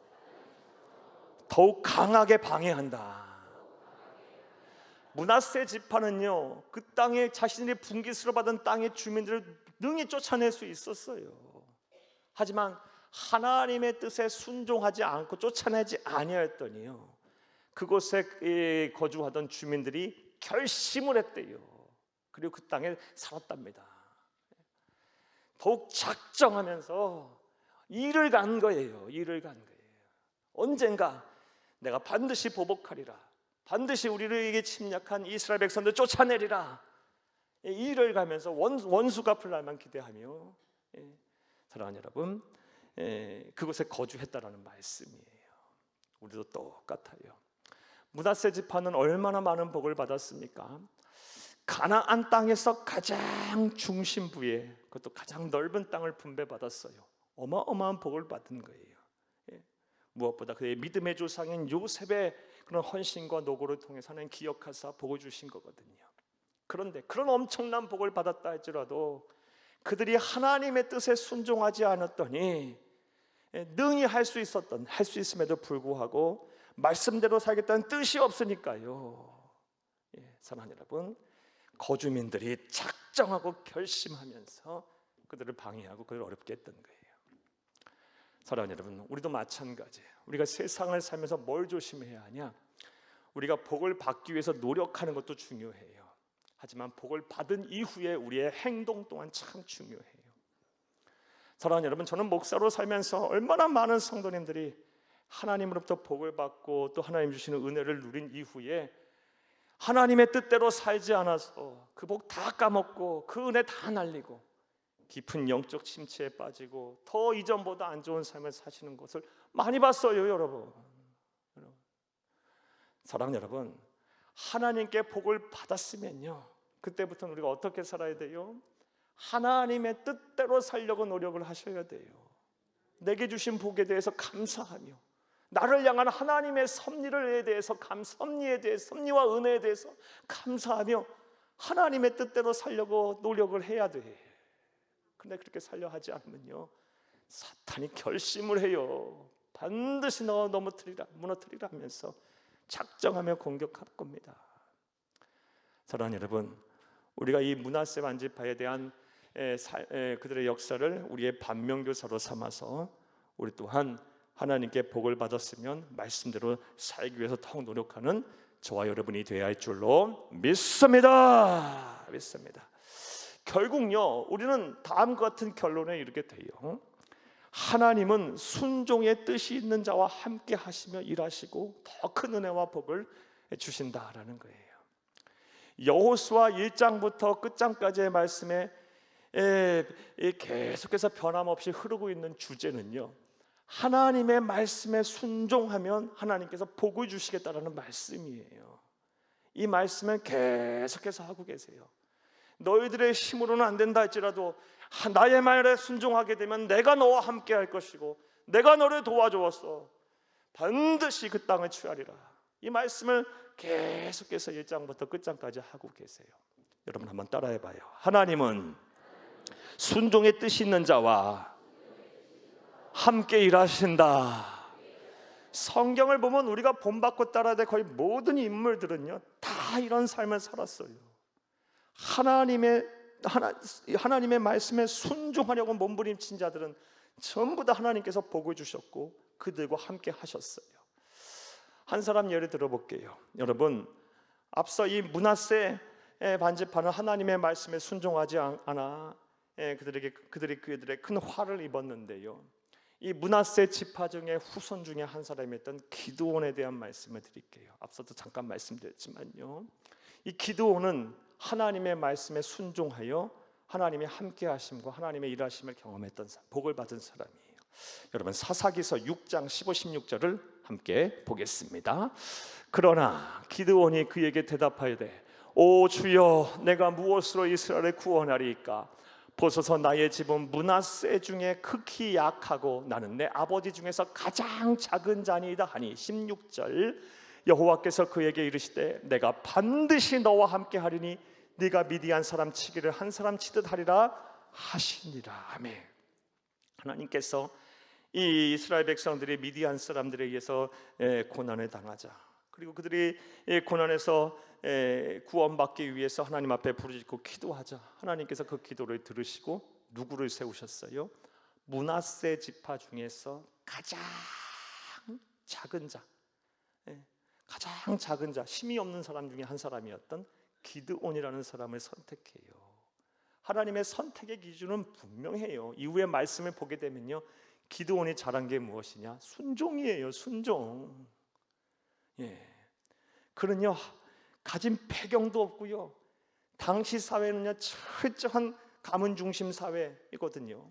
더욱 강하게 방해한다. 므낫세 지파는요, 그 땅에 자신들이 분깃으로 받은 땅의 주민들을 능히 쫓아낼 수 있었어요. 하지만 하나님의 뜻에 순종하지 않고 쫓아내지 아니하였더니요, 그곳에 거주하던 주민들이 결심을 했대요. 그리고 그 땅에 살았답니다. 더욱 작정하면서 일을 간 거예요. 언젠가 내가 반드시 보복하리라, 반드시 우리에게 침략한 이스라엘 백성들 쫓아내리라, 일을 가면서 원수 갚을 날만 기대하며, 사랑하는 여러분, 그곳에 거주했다라는 말씀이에요. 우리도 똑같아요. 므낫세 지파는 얼마나 많은 복을 받았습니까? 가나안 땅에서 가장 중심부에, 그것도 가장 넓은 땅을 분배받았어요. 어마어마한 복을 받은 거예요. 무엇보다 그의 믿음의 조상인 요셉의 그런 헌신과 노고를 통해서 하나님 기억하사 복을 주신 거거든요. 그런데 그런 엄청난 복을 받았다 할지라도 그들이 하나님의 뜻에 순종하지 않았더니 능히 할 수 있음에도 불구하고 말씀대로 살겠다는 뜻이 없으니까요. 사랑하는 여러분, 거주민들이 작정하고 결심하면서 그들을 방해하고 그들을 어렵게 했던 거예요. 사랑하는 여러분, 우리도 마찬가지예요. 우리가 세상을 살면서 뭘 조심해야 하냐? 우리가 복을 받기 위해서 노력하는 것도 중요해요. 하지만 복을 받은 이후에 우리의 행동 또한 참 중요해요. 사랑하는 여러분, 저는 목사로 살면서 얼마나 많은 성도님들이 하나님으로부터 복을 받고 또 하나님 주시는 은혜를 누린 이후에 하나님의 뜻대로 살지 않아서 그 복 다 까먹고 그 은혜 다 날리고 깊은 영적 침체에 빠지고 더 이전보다 안 좋은 삶을 사시는 것을 많이 봤어요, 여러분. 사랑하는 여러분, 하나님께 복을 받았으면요, 그때부터는 우리가 어떻게 살아야 돼요? 하나님의 뜻대로 살려고 노력을 하셔야 돼요. 내게 주신 복에 대해서 감사하며 나를 향한 하나님의 섭리에 대해서 섭리와 은혜에 대해서 감사하며 하나님의 뜻대로 살려고 노력을 해야 돼. 근데 그렇게 살려 하지 않으면요, 사탄이 결심을 해요. 반드시 너 무너뜨리라 하면서 작정하며 공격할 겁니다. 사랑하는 여러분, 우리가 이 므낫세 반지파에 대한 그들의 역사를 우리의 반면교사로 삼아서 우리 또한 하나님께 복을 받았으면 말씀대로 살기 위해서 더욱 노력하는 저와 여러분이 되어야 할 줄로 믿습니다. 결국요, 우리는 다음과 같은 결론에 이르게 돼요. 하나님은 순종의 뜻이 있는 자와 함께 하시며 일하시고 더 큰 은혜와 복을 주신다라는 거예요. 여호수아 1장부터 끝장까지의 말씀에 계속해서 변함없이 흐르고 있는 주제는요, 하나님의 말씀에 순종하면 하나님께서 복을 주시겠다라는 말씀이에요. 이 말씀을 계속해서 하고 계세요. 너희들의 힘으로는 안 된다 할지라도 나의 말에 순종하게 되면 내가 너와 함께 할 것이고 내가 너를 도와주었어. 반드시 그 땅을 취하리라. 이 말씀을 계속해서 1장부터 끝장까지 하고 계세요. 여러분 한번 따라해봐요. 하나님은 순종의 뜻이 있는 자와 함께 일하신다. 성경을 보면 우리가 본받고 따라야 될 거의 모든 인물들은요, 다 이런 삶을 살았어요. 하나님의 말씀에 순종하려고 몸부림친 자들은 전부 다 하나님께서 복을 주셨고 그들과 함께 하셨어요. 한 사람 예를 들어볼게요. 여러분, 앞서 이 므낫세 반지파는 하나님의 말씀에 순종하지 않아 그들의 큰 화를 입었는데요, 이 므낫세 지파 중에 후손 중에 한 사람이었던 기드온에 대한 말씀을 드릴게요. 앞서도 잠깐 말씀드렸지만요, 이 기드온은 하나님의 말씀에 순종하여 하나님의 함께 하심과 하나님의 일하심을 경험했던 사람, 복을 받은 사람이에요. 여러분, 사사기서 6장 15, 16절을 함께 보겠습니다. 그러나 기드온이 그에게 대답하여되 오 주여, 내가 무엇으로 이스라엘을 구원하리이까? 보소서, 나의 집은 므낫세 중에 극히 약하고 나는 내 아버지 중에서 가장 작은 자니이다 하니 16절, 여호와께서 그에게 이르시되 내가 반드시 너와 함께 하리니 네가 미디안 사람 치기를 한 사람 치듯 하리라 하시니라. 아멘. 하나님께서 이 이스라엘 백성들이 미디안 사람들에 의해서 고난을 당하자, 그리고 그들이 고난에서 구원받기 위해서 하나님 앞에 부르짖고 기도하자, 하나님께서 그 기도를 들으시고 누구를 세우셨어요? 므낫세 지파 중에서 가장 작은 자, 가장 작은 자, 힘이 없는 사람 중에 한 사람이었던 기드온이라는 사람을 선택해요. 하나님의 선택의 기준은 분명해요. 이후의 말씀을 보게 되면요, 기드온이 잘한 게 무엇이냐? 순종이에요. 순종. 그는요, 가진 배경도 없고요, 당시 사회는요 철저한 가문 중심 사회이거든요.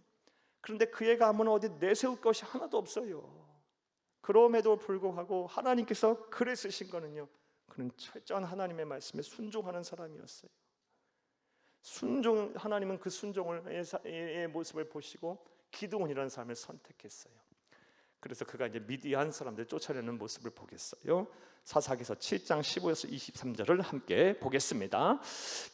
그런데 그의 가문은 어디 내세울 것이 하나도 없어요. 그럼에도 불구하고 하나님께서 그를 쓰신 거는요, 그는 철저한 하나님의 말씀에 순종하는 사람이었어요. 하나님은 그 순종의 모습을 보시고 기드온이라는 사람을 선택했어요. 그래서 그가 이제 미디안 사람들 쫓아내는 모습을 보겠어요. 사사기서 7장 15에서 23절을 함께 보겠습니다.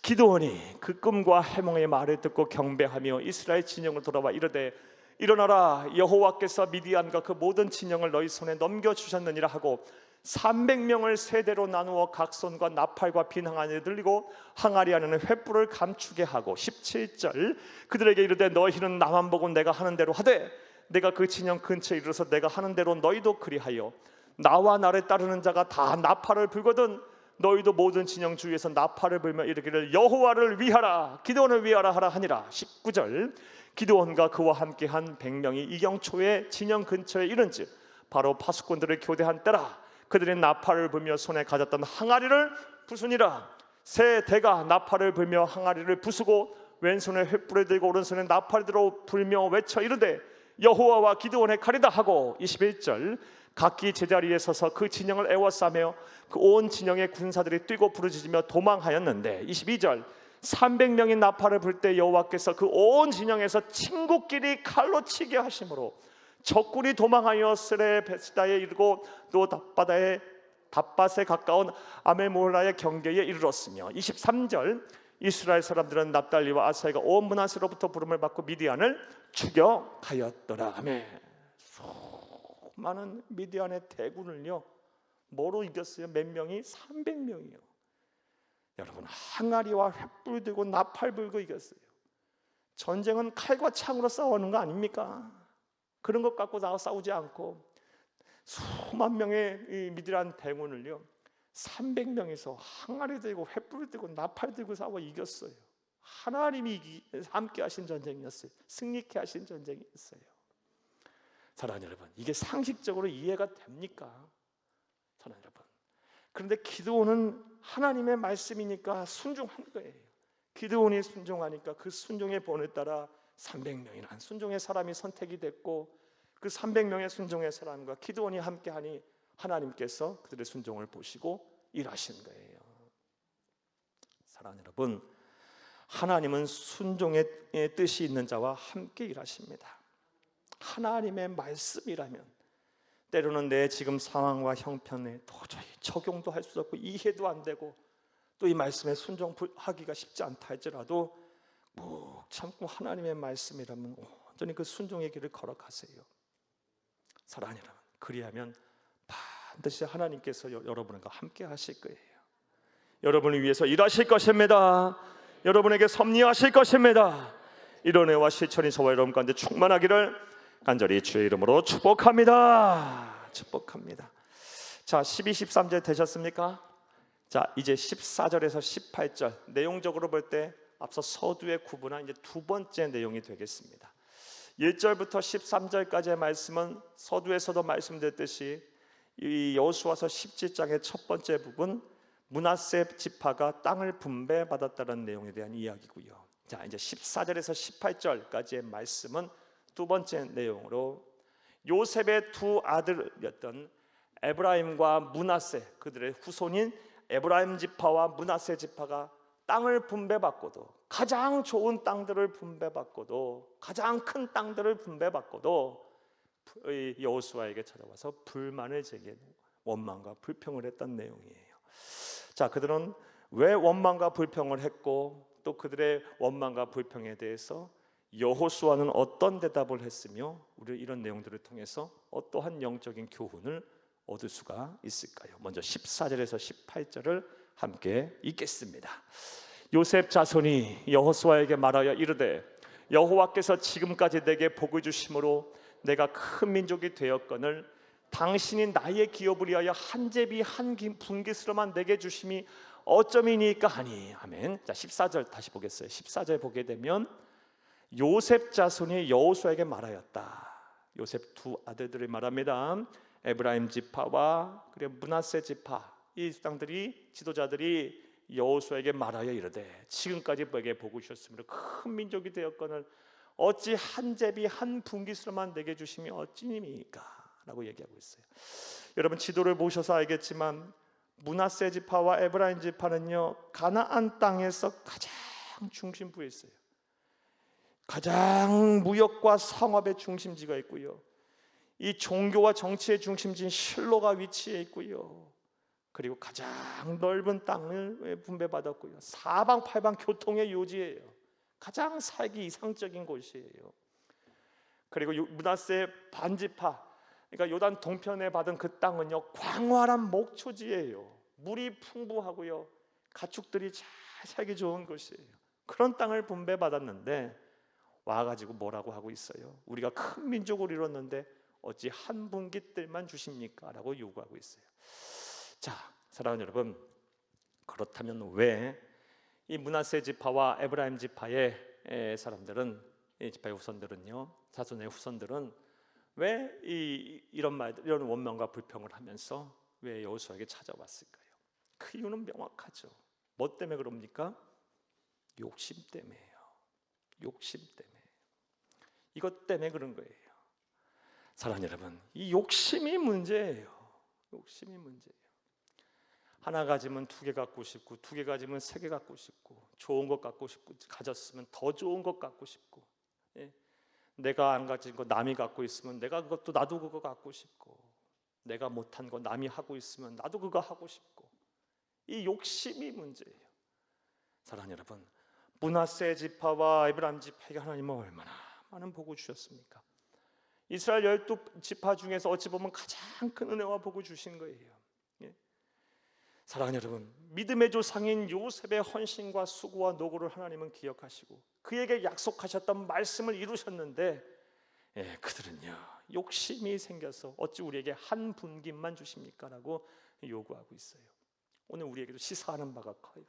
기드온이 그 꿈과 해몽의 말을 듣고 경배하며 이스라엘 진영을 돌아와 이르되 일어나라, 여호와께서 미디안과 그 모든 진영을 너희 손에 넘겨주셨느니라 하고 300명을 세대로 나누어 각 손과 나팔과 빈 항아리를 들리고 항아리 안에는 횃불을 감추게 하고 17절 그들에게 이르되 너희는 나만 보고 내가 하는 대로 하되 내가 그 진영 근처에 이르러서 내가 하는 대로 너희도 그리하여 나와 나를 따르는 자가 다 나팔을 불거든 너희도 모든 진영 주위에서 나팔을 불며 이르기를 여호와를 위하라, 기드온을 위하라 하라 하니라. 19절 기드온과 그와 함께한 100명이 이경초에 진영 근처에 이른즉 바로 파수꾼들을 교대한 때라. 그들이 나팔을 불며 손에 가졌던 항아리를 부수니라. 세 대가 나팔을 불며 항아리를 부수고 왼손에 횃불을 들고 오른손에 나팔을 들어 불며 외쳐 이르되 여호와와 기드온의 칼이다 하고 21절 각기 제자리에 서서 그 진영을 애워싸며 그 온 진영의 군사들이 뛰고 부르짖으며 도망하였는데 22절 300명이 나팔을 불 때 여호와께서 그 온 진영에서 친구끼리 칼로 치게 하심으로 적군이 도망하여 스레 베스다에 이르고 또 답밭에 가까운 아메몰라의 경계에 이르렀으며 23절 이스라엘 사람들은 납달리와 아사이가 온 므낫세로부터 부름을 받고 미디안을 추격하였더라. 아멘. 수많은 미디안의 대군을요 뭐로 이겼어요? 몇 명이? 300명이요. 여러분 항아리와 횃불 들고 나팔 불고 이겼어요. 전쟁은 칼과 창으로 싸우는 거 아닙니까? 그런 것 갖고 나와 싸우지 않고 수만 명의 이 미디안 대군을요 300명에서 항아리 들고 횃불 들고 나팔 들고 싸워 이겼어요. 하나님이 함께 하신 전쟁이었어요. 승리케 하신 전쟁이었어요. 사랑하는 여러분, 이게 상식적으로 이해가 됩니까? 사랑하는 여러분, 그런데 기드온은 하나님의 말씀이니까 순종한 거예요. 기드온이 순종하니까 그 순종의 본을 따라 300명이나 순종의 사람이 선택이 됐고 그 300명의 순종의 사람과 기드온이 함께하니 하나님께서 그들의 순종을 보시고 일하신 거예요. 사랑하는 여러분, 하나님은 순종의 뜻이 있는 자와 함께 일하십니다. 하나님의 말씀이라면 때로는 내 지금 상황과 형편에 도저히 적용도 할 수 없고 이해도 안 되고 또 이 말씀에 순종하기가 쉽지 않다 할지라도 묵 참고 하나님의 말씀이라면 온전히 그 순종의 길을 걸어가세요. 사랑하는 여러분, 그리하면 반드시 하나님께서 여러분과 함께 하실 거예요. 여러분을 위해서 일하실 것입니다. 여러분에게 섭리하실 것입니다. 이런 은혜와 실천이 저와 여러분 가운데 충만하기를 간절히 주의 이름으로 축복합니다. 축복합니다. 자, 12, 13절 되셨습니까? 자, 이제 14절에서 18절 내용적으로 볼 때 앞서 서두에 구분한 이제 두 번째 내용이 되겠습니다. 1절부터 13절까지의 말씀은 서두에서도 말씀드렸듯이 이 여호수아서 17장의 첫 번째 부분 므낫세 지파가 땅을 분배받았다는 내용에 대한 이야기고요. 자, 이제 14절에서 18절까지의 말씀은 두 번째 내용으로 요셉의 두 아들이었던 에브라임과 므낫세, 그들의 후손인 에브라임 지파와 므낫세 지파가 땅을 분배받고도 가장 좋은 땅들을 분배받고도 가장 큰 땅들을 분배받고도 여호수아에게 찾아와서 불만을 제기해 원망과 불평을 했던 내용이에요. 자, 그들은 왜 원망과 불평을 했고 또 그들의 원망과 불평에 대해서 여호수아는 어떤 대답을 했으며 우리 이런 내용들을 통해서 어떠한 영적인 교훈을 얻을 수가 있을까요? 먼저 14절에서 18절을 함께 읽겠습니다. 요셉 자손이 여호수아에게 말하여 이르되 여호와께서 지금까지 내게 복을 주심으로 내가 큰 민족이 되었거늘 당신이 나의 기업을 위하여 한 제비 한 분깃으로만 내게 주심이 어쩌미니까 하니. 아멘. 자, 14절 다시 보겠어요. 14절 보게 되면 요셉 자손이 여호수아에게 말하였다. 요셉 두 아들들이 말합니다. 에브라임 지파와 그리고 므낫세 지파, 이 땅들이 지도자들이 여호수아에게 말하여 이르되 지금까지 내게 복을 주셨으므로 큰 민족이 되었거늘 어찌 한 제비 한 분깃으로만 내게 주심이 어찌니까 라고 얘기하고 있어요. 여러분 지도를 보셔서 알겠지만 므낫세 지파와 에브라임 지파는요 가나안 땅에서 가장 중심부에 있어요. 가장 무역과 상업의 중심지가 있고요, 이 종교와 정치의 중심지인 실로가 위치해 있고요. 그리고 가장 넓은 땅을 분배받았고요. 사방팔방 교통의 요지예요. 가장 살기 이상적인 곳이에요. 그리고 므낫세 반지파, 그러니까 요단 동편에 받은 그 땅은요, 광활한 목초지예요. 물이 풍부하고요, 가축들이 잘 살기 좋은 곳이에요. 그런 땅을 분배받았는데 와가지고 뭐라고 하고 있어요? 우리가 큰 민족을 이뤘는데 어찌 한 분깃들만 주십니까? 라고 요구하고 있어요. 자, 사랑하는 여러분, 그렇다면 왜 이 므낫세 지파와 에브라임 지파의 사람들은, 이 지파의 후손들은요, 자손의 후손들은 왜 이런 원망과 불평을 하면서 왜 여호수아에게 찾아왔을까요? 그 이유는 명확하죠. 뭐 때문에 그럽니까? 욕심 때문에요. 욕심 때문에. 이것 때문에 그런 거예요. 사랑하는 여러분, 이 욕심이 문제예요. 욕심이 문제예요. 하나 가지면 두 개 갖고 싶고, 두 개 가지면 세 개 갖고 싶고, 좋은 것 갖고 싶고, 가졌으면 더 좋은 것 갖고 싶고, 예? 내가 안 가진 거 남이 갖고 있으면 내가 그것도 나도 그거 갖고 싶고, 내가 못한 거 남이 하고 있으면 나도 그거 하고 싶고, 이 욕심이 문제예요. 사랑하는 여러분, 므낫세 지파와 에브라임 지파에게 하나님은 얼마나 많은 복을 주셨습니까? 이스라엘 12지파 중에서 어찌 보면 가장 큰 은혜와 복을 주신 거예요. 예? 사랑하는 여러분, 믿음의 조상인 요셉의 헌신과 수고와 노고를 하나님은 기억하시고 그에게 약속하셨던 말씀을 이루셨는데, 예, 그들은요, 욕심이 생겨서 어찌 우리에게 한 분깃만 주십니까? 라고 요구하고 있어요. 오늘 우리에게도 시사하는 바가 커요.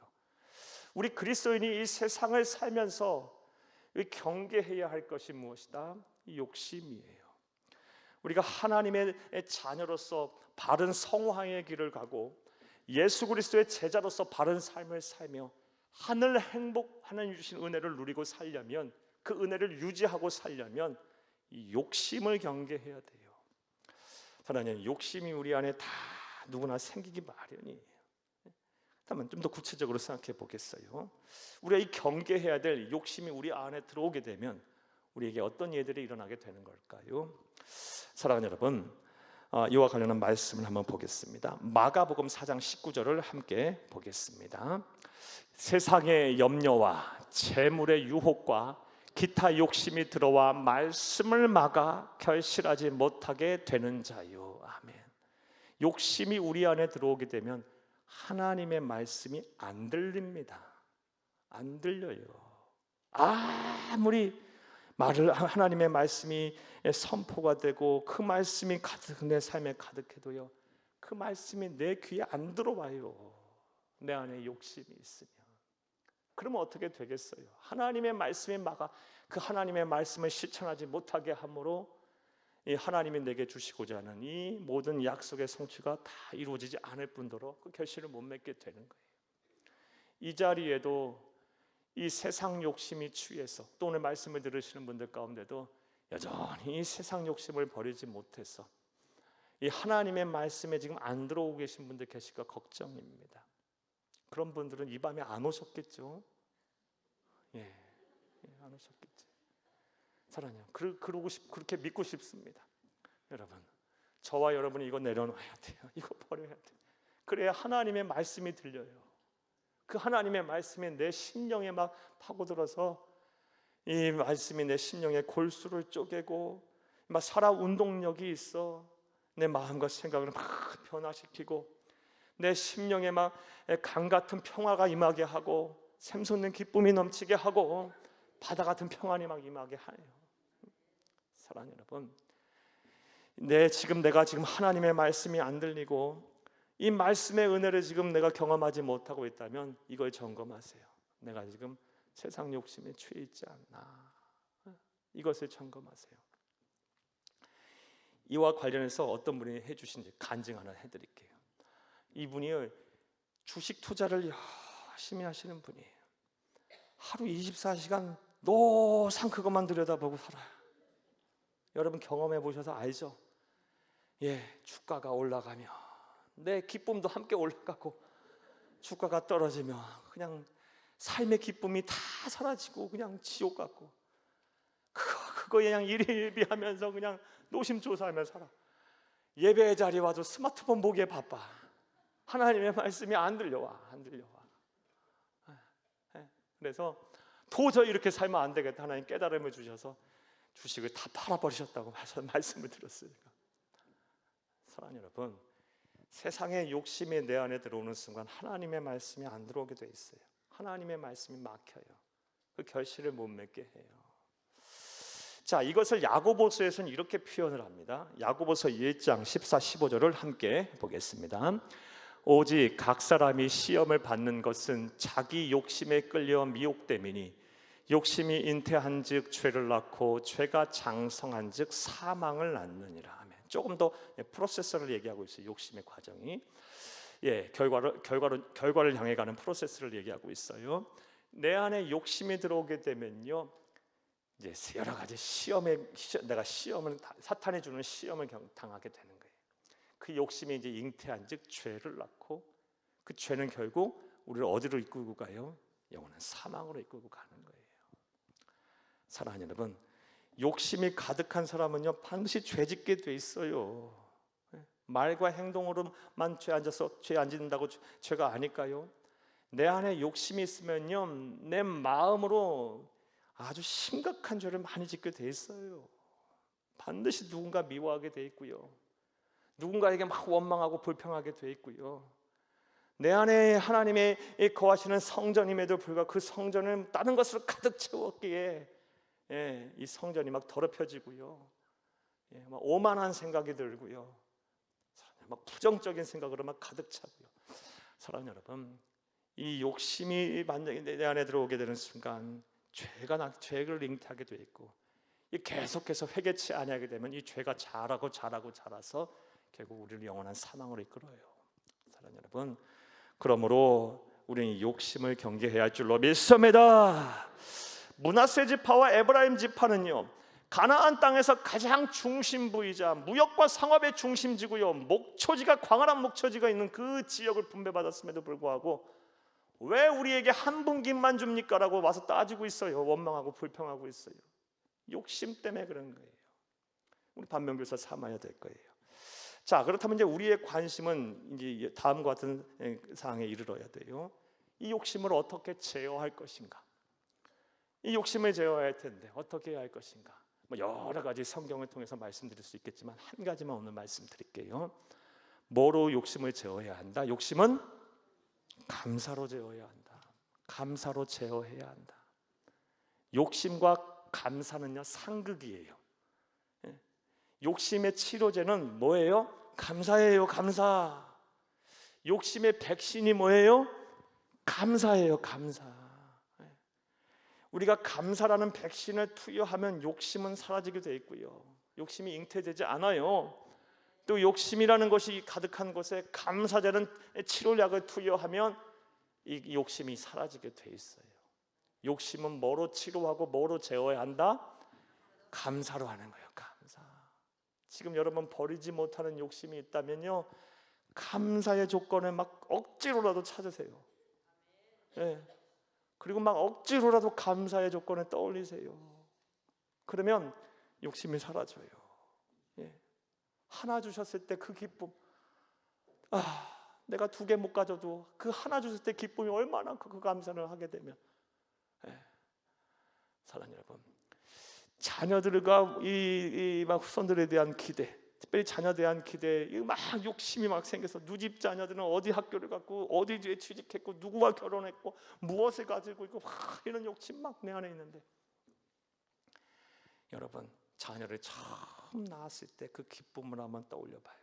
우리 그리스도인이 이 세상을 살면서 경계해야 할 것이 무엇이다? 이 욕심이에요. 우리가 하나님의 자녀로서 바른 성화의 길을 가고 예수 그리스도의 제자로서 바른 삶을 살며 하늘 행복, 하나님 주신 은혜를 누리고 살려면, 그 은혜를 유지하고 살려면 이 욕심을 경계해야 돼요. 하나님, 욕심이 우리 안에 다 누구나 생기기 마련이에요. 그러면 좀 더 구체적으로 생각해 보겠어요. 우리가 이 경계해야 될 욕심이 우리 안에 들어오게 되면 우리에게 어떤 일들이 일어나게 되는 걸까요? 사랑하는 여러분, 이와 관련한 말씀을 한번 보겠습니다. 마가복음 4장 19절을 함께 보겠습니다. 세상의 염려와 재물의 유혹과 기타 욕심이 들어와 말씀을 막아 결실하지 못하게 되는 자요. 아멘. 욕심이 우리 안에 들어오게 되면 하나님의 말씀이 안 들립니다. 안 들려요. 아무리 말을 하나님의 말씀이 선포가 되고 그 말씀이 가득 내 삶에 가득해도요, 그 말씀이 내 귀에 안 들어와요. 내 안에 욕심이 있으면. 그러면 어떻게 되겠어요? 하나님의 말씀이 막아 그 하나님의 말씀을 실천하지 못하게 함으로 이 하나님이 내게 주시고자 하는 이 모든 약속의 성취가 다 이루어지지 않을 뿐더러 그 결실을 못 맺게 되는 거예요. 이 자리에도 이 세상 욕심이 취해서, 또 오늘 말씀을 들으시는 분들 가운데도 여전히 이 세상 욕심을 버리지 못해서 이 하나님의 말씀에 지금 안 들어오고 계신 분들 계실까 걱정입니다. 그런 분들은 이 밤에 안 오셨겠죠? 예, 안 오셨겠죠. 사랑해요. 그렇게 믿고 싶습니다. 여러분, 저와 여러분이 이거 내려놔야 돼요. 이거 버려야 돼요. 그래야 하나님의 말씀이 들려요. 그 하나님의 말씀이 내 심령에 막 파고들어서 이 말씀이 내 심령의 골수를 쪼개고 막 살아 운동력이 있어 내 마음과 생각을 막 변화시키고 내 심령에 막 강 같은 평화가 임하게 하고 샘솟는 기쁨이 넘치게 하고 바다 같은 평안이 막 임하게 하네요. 사랑하는 여러분, 내가 지금 하나님의 말씀이 안 들리고 이 말씀의 은혜를 지금 내가 경험하지 못하고 있다면 이걸 점검하세요. 내가 지금 세상 욕심에 취해 있지 않나, 이것을 점검하세요. 이와 관련해서 어떤 분이 해주신지 간증 하나 해드릴게요. 이분이 주식 투자를 열심히 하시는 분이에요. 하루 24시간 노상 그것만 들여다보고 살아요. 여러분 경험해 보셔서 알죠? 예, 주가가 올라가면 내 기쁨도 함께 올라가고, 주가가 떨어지면 그냥 삶의 기쁨이 다 사라지고 그냥 지옥 같고, 그거 그냥 일희일비하면서 그냥 노심초사하며 살아. 예배 자리에 와도 스마트폰 보기에 바빠. 하나님의 말씀이 안 들려와. 그래서 도저히 이렇게 살면 안 되겠다. 하나님 깨달음을 주셔서 주식을 다 팔아버리셨다고 말씀을 들었으니까. 사랑하는 여러분, 세상의 욕심이 내 안에 들어오는 순간 하나님의 말씀이 안 들어오게 돼 있어요. 하나님의 말씀이 막혀요. 그 결실을 못 맺게 해요. 자, 이것을 야고보서에서는 이렇게 표현을 합니다. 야고보서 1장 14, 15절을 함께 보겠습니다. 오직 각 사람이 시험을 받는 것은 자기 욕심에 끌려 미혹됨이니 욕심이 잉태한즉 죄를 낳고 죄가 장성한즉 사망을 낳느니라. 아멘. 조금 더 프로세스를 얘기하고 있어요. 욕심의 과정이 결과를 향해 가는 프로세스를 얘기하고 있어요. 내 안에 욕심이 들어오게 되면요, 이제 여러 가지 내가 시험을 사탄이 주는 시험을 당하게 되는 거예요. 그 욕심이 이제 잉태한즉 죄를 낳고 그 죄는 결국 우리를 어디로 이끌고 가요? 영원한 사망으로 이끌고 가는 거예요. 사랑하는 여러분, 욕심이 가득한 사람은요 반드시 죄짓게 돼 있어요. 말과 행동으로만 죄 안 짓는다고 죄가 아닐까요? 내 안에 욕심이 있으면요 내 마음으로 아주 심각한 죄를 많이 짓게 돼 있어요. 반드시 누군가 미워하게 돼 있고요, 누군가에게 막 원망하고 불평하게 돼 있고요. 내 안에 하나님의 거하시는 성전임에도 불구하고 그 성전은 다른 것으로 가득 채웠기에 이 성전이 막 더럽혀지고요, 막 오만한 생각이 들고요, 막 부정적인 생각으로 막 가득 차고요. 사랑하는 여러분, 이 욕심이 만약에 내 안에 들어오게 되는 순간 죄를 잉태하게 돼 있고, 계속해서 회개치 아니하게 되면 이 죄가 자라서 결국 우리를 영원한 사망으로 이끌어요. 사랑하는 여러분, 그러므로 우리는 욕심을 경계해야 할 줄로 믿습니다. 므낫세 지파와 에브라임 지파는요 가나안 땅에서 가장 중심부이자 무역과 상업의 중심지고요, 목초지가 광활한 목초지가 있는 그 지역을 분배받았음에도 불구하고 왜 우리에게 한 분기만 줍니까? 라고 와서 따지고 있어요. 원망하고 불평하고 있어요. 욕심 때문에 그런 거예요. 우리 반면교사 삼아야 될 거예요. 자, 그렇다면 이제 우리의 관심은 이제 다음과 같은 사항에 이르러야 돼요. 이 욕심을 어떻게 제어할 것인가? 이 욕심을 제어해야 할 텐데 어떻게 해야 할 것인가? 여러 가지 성경을 통해서 말씀드릴 수 있겠지만 한 가지만 오늘 말씀드릴게요. 뭐로 욕심을 제어해야 한다? 욕심은 감사로 제어해야 한다. 감사로 제어해야 한다. 욕심과 감사는요 상극이에요. 욕심의 치료제는 뭐예요? 감사예요. 감사. 욕심의 백신이 뭐예요? 감사예요. 감사. 우리가 감사라는 백신을 투여하면 욕심은 사라지게 돼 있고요, 욕심이 잉태되지 않아요. 또 욕심이라는 것이 가득한 곳에 감사되는 치료약을 투여하면 이 욕심이 사라지게 돼 있어요. 욕심은 뭐로 치료하고 뭐로 제어해야 한다? 감사로 하는 거예요. 감사. 지금 여러분 버리지 못하는 욕심이 있다면요 감사의 조건을 막 억지로라도 찾으세요. 그리고 막 억지로라도 감사의 조건을 떠올리세요. 그러면 욕심이 사라져요. 하나 주셨을 때 그 기쁨, 내가 2개 못 가져도 그 하나 주셨을 때 기쁨이 얼마나 그 감사를 하게 되면, 사랑하는 여러분, 자녀들과 이 막 후손들에 대한 기대, 특별히 자녀에 대한 기대, 막 욕심이 막 생겨서 누집 자녀들은 어디 학교를 갔고 어디 뒤에 취직했고 누구와 결혼했고 무엇을 가지고 있고 이런 욕심 막 내 안에 있는데, 여러분 자녀를 처음 낳았을 때 그 기쁨을 한번 떠올려봐요.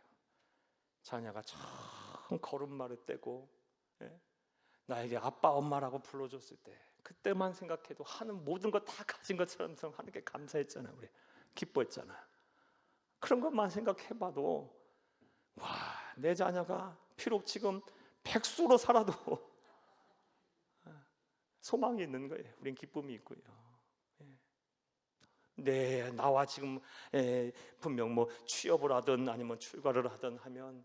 자녀가 처음 걸음마를 떼고 나에게 아빠 엄마라고 불러줬을 때 그때만 생각해도 하는 모든 거 다 가진 것처럼 하는 게 감사했잖아요. 우리 기뻐했잖아요. 그런 것만 생각해봐도 와, 내 자녀가 비록 지금 백수로 살아도 소망이 있는 거예요. 우린 기쁨이 있고요. 네, 나와 지금 분명 뭐 취업을 하든 아니면 출가를 하든 하면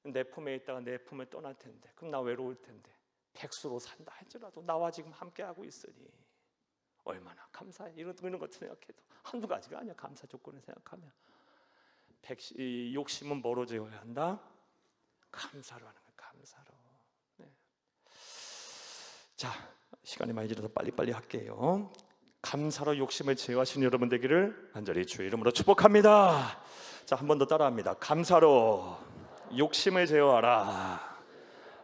내 품에 있다가 내 품에 떠날 텐데 그럼 나 외로울 텐데 백수로 산다 할지라도 나와 지금 함께하고 있으니 얼마나 감사해. 이런 것 생각해도 한두 가지가 아니야. 감사 조건을 생각하면 이 욕심은 뭐로 제어해야 한다? 감사로 하는 거예요. 감사로. 네. 자, 시간이 많이 지나서 빨리빨리 할게요. 감사로 욕심을 제어하시는 여러분 되기를 간절히 주의 이름으로 축복합니다. 자, 한 번 더 따라합니다. 감사로 욕심을 제어하라.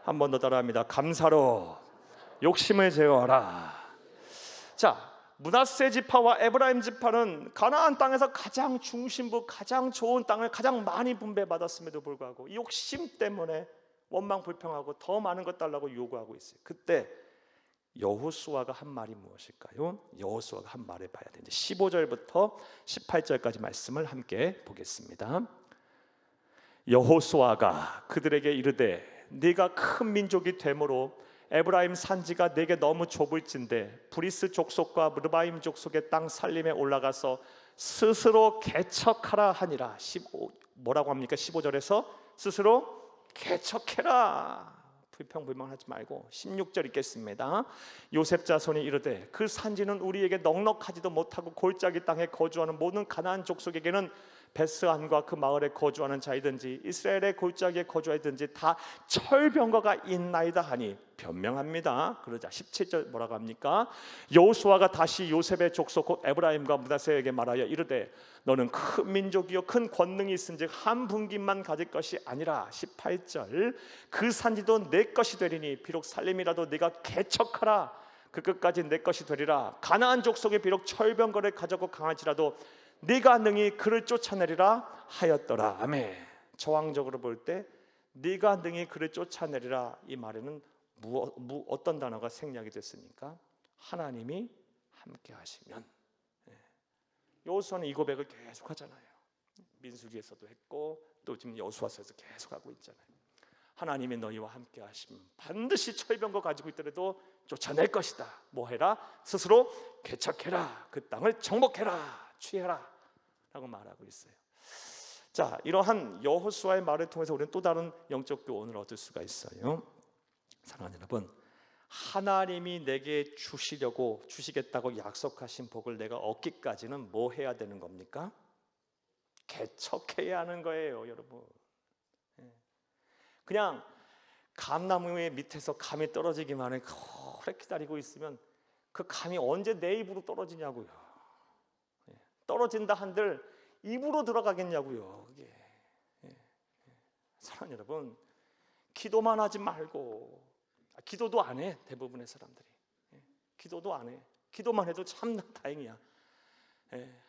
한 번 더 따라합니다. 감사로 욕심을 제어하라. 자, 므낫세 지파와 에브라임 지파는 가나안 땅에서 가장 중심부, 가장 좋은 땅을 가장 많이 분배받았음에도 불구하고 이 욕심 때문에 원망 불평하고 더 많은 것 달라고 요구하고 있어요. 그때 여호수아가 한 말이 무엇일까요? 여호수아가 한 말을 봐야 돼요. 15절부터 18절까지 말씀을 함께 보겠습니다. 여호수아가 그들에게 이르되 네가 큰 민족이 되므로 에브라임 산지가 내게 너무 좁을진데 브리스 족속과 르바임 족속의 땅 살림에 올라가서 스스로 개척하라 하니라. 뭐라고 합니까? 15절에서 스스로 개척해라. 불평불만하지 말고 16절 읽겠습니다. 요셉 자손이 이르되 그 산지는 우리에게 넉넉하지도 못하고 골짜기 땅에 거주하는 모든 가나안 족속에게는 베스안과 그 마을에 거주하는 자이든지 이스라엘의 골짜기에 거주하든지 다 철병거가 있나이다 하니 변명합니다. 그러자 17절 뭐라고 합니까? 여호수아가 다시 요셉의 족속 곧 에브라임과 므낫세에게 말하여 이르되 너는 큰 민족이요 큰 권능이 있은즉 한 분깃만 가질 것이 아니라 18절 그 산지도 내 것이 되리니 비록 살림이라도 네가 개척하라 그 끝까지 내 것이 되리라. 가나안 족속에 비록 철병거를 가졌고 강할지라도 네가 능히 그를 쫓아내리라 하였더라. 아멘. 저항적으로 볼 때 네가 능히 그를 쫓아내리라 이 말에는 어떤 단어가 생략이 됐습니까? 하나님이 함께 하시면. 여호수아는 이 고백을 계속 하잖아요. 민수기에서도 했고 또 지금 여호수아서에서 계속 하고 있잖아요. 하나님이 너희와 함께 하시면 반드시 철병거 가지고 있더라도 쫓아낼 것이다. 뭐 해라? 스스로 개척해라. 그 땅을 정복해라. 취해라 라고 말하고 있어요. 자, 이러한 여호수아의 말을 통해서 우리는 또 다른 영적 교훈을 얻을 수가 있어요. 사랑하는 여러분, 하나님이 내게 주시겠다고 약속하신 복을 내가 얻기까지는 뭐 해야 되는 겁니까? 개척해야 하는 거예요, 여러분. 그냥 감나무의 밑에서 감이 떨어지기만 해 오래 기다리고 있으면 그 감이 언제 내 입으로 떨어지냐고요. 떨어진다 한들 입으로 들어가겠냐고요. 그게. 사랑하는 여러분, 기도만 하지 말고 기도도 안 해. 대부분의 사람들이 기도도 안 해. 기도만 해도 참 다행이야.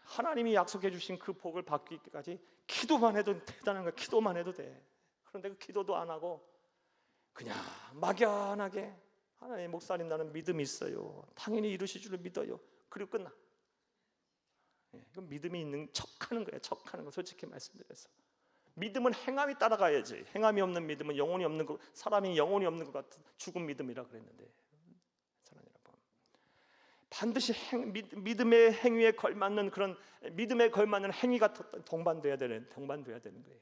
하나님이 약속해 주신 그 복을 받기까지 기도만 해도 대단한 거야. 기도만 해도 돼. 그런데 그 기도도 안 하고 그냥 막연하게 하나님 목사님 나는 믿음이 있어요. 당연히 이루실 줄을 믿어요. 그리고 끝나. 이건 믿음이 있는 척하는 거예요. 척하는 거. 솔직히 말씀드려서 믿음은 행함이 따라가야지. 행함이 없는 믿음은 영혼이 없는 것, 사람이 영혼이 없는 것 같은 죽은 믿음이라 그랬는데, 사랑하는 여러분, 반드시 믿음의 행위에 걸맞는 그런 믿음에 걸맞는 행위가 동반돼야 되는 거예요.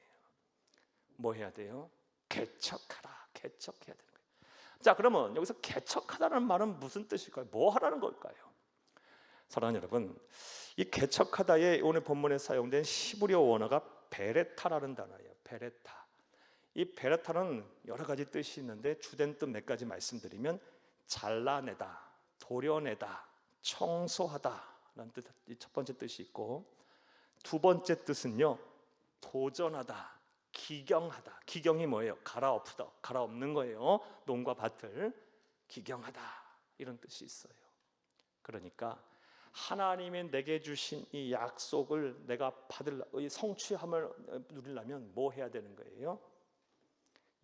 뭐 해야 돼요? 개척하라. 개척해야 되는 거예요. 자, 그러면 여기서 개척하다는 말은 무슨 뜻일까요? 뭐 하라는 걸까요? 사랑하는 여러분, 이 개척하다에 오늘 본문에 사용된 히브리어 원어가 베레타라는 단어예요. 베레타. 이 베레타는 여러 가지 뜻이 있는데 주된 뜻 몇 가지 말씀드리면 잘라내다, 도려내다, 청소하다라는 뜻, 이 첫 번째 뜻이 있고, 두 번째 뜻은요 도전하다, 기경하다. 기경이 뭐예요? 갈아엎다, 갈아엎는 거예요. 논과 밭을 기경하다 이런 뜻이 있어요. 그러니까 하나님이 내게 주신 이 약속을 내가 이 성취함을 누리려면 뭐 해야 되는 거예요?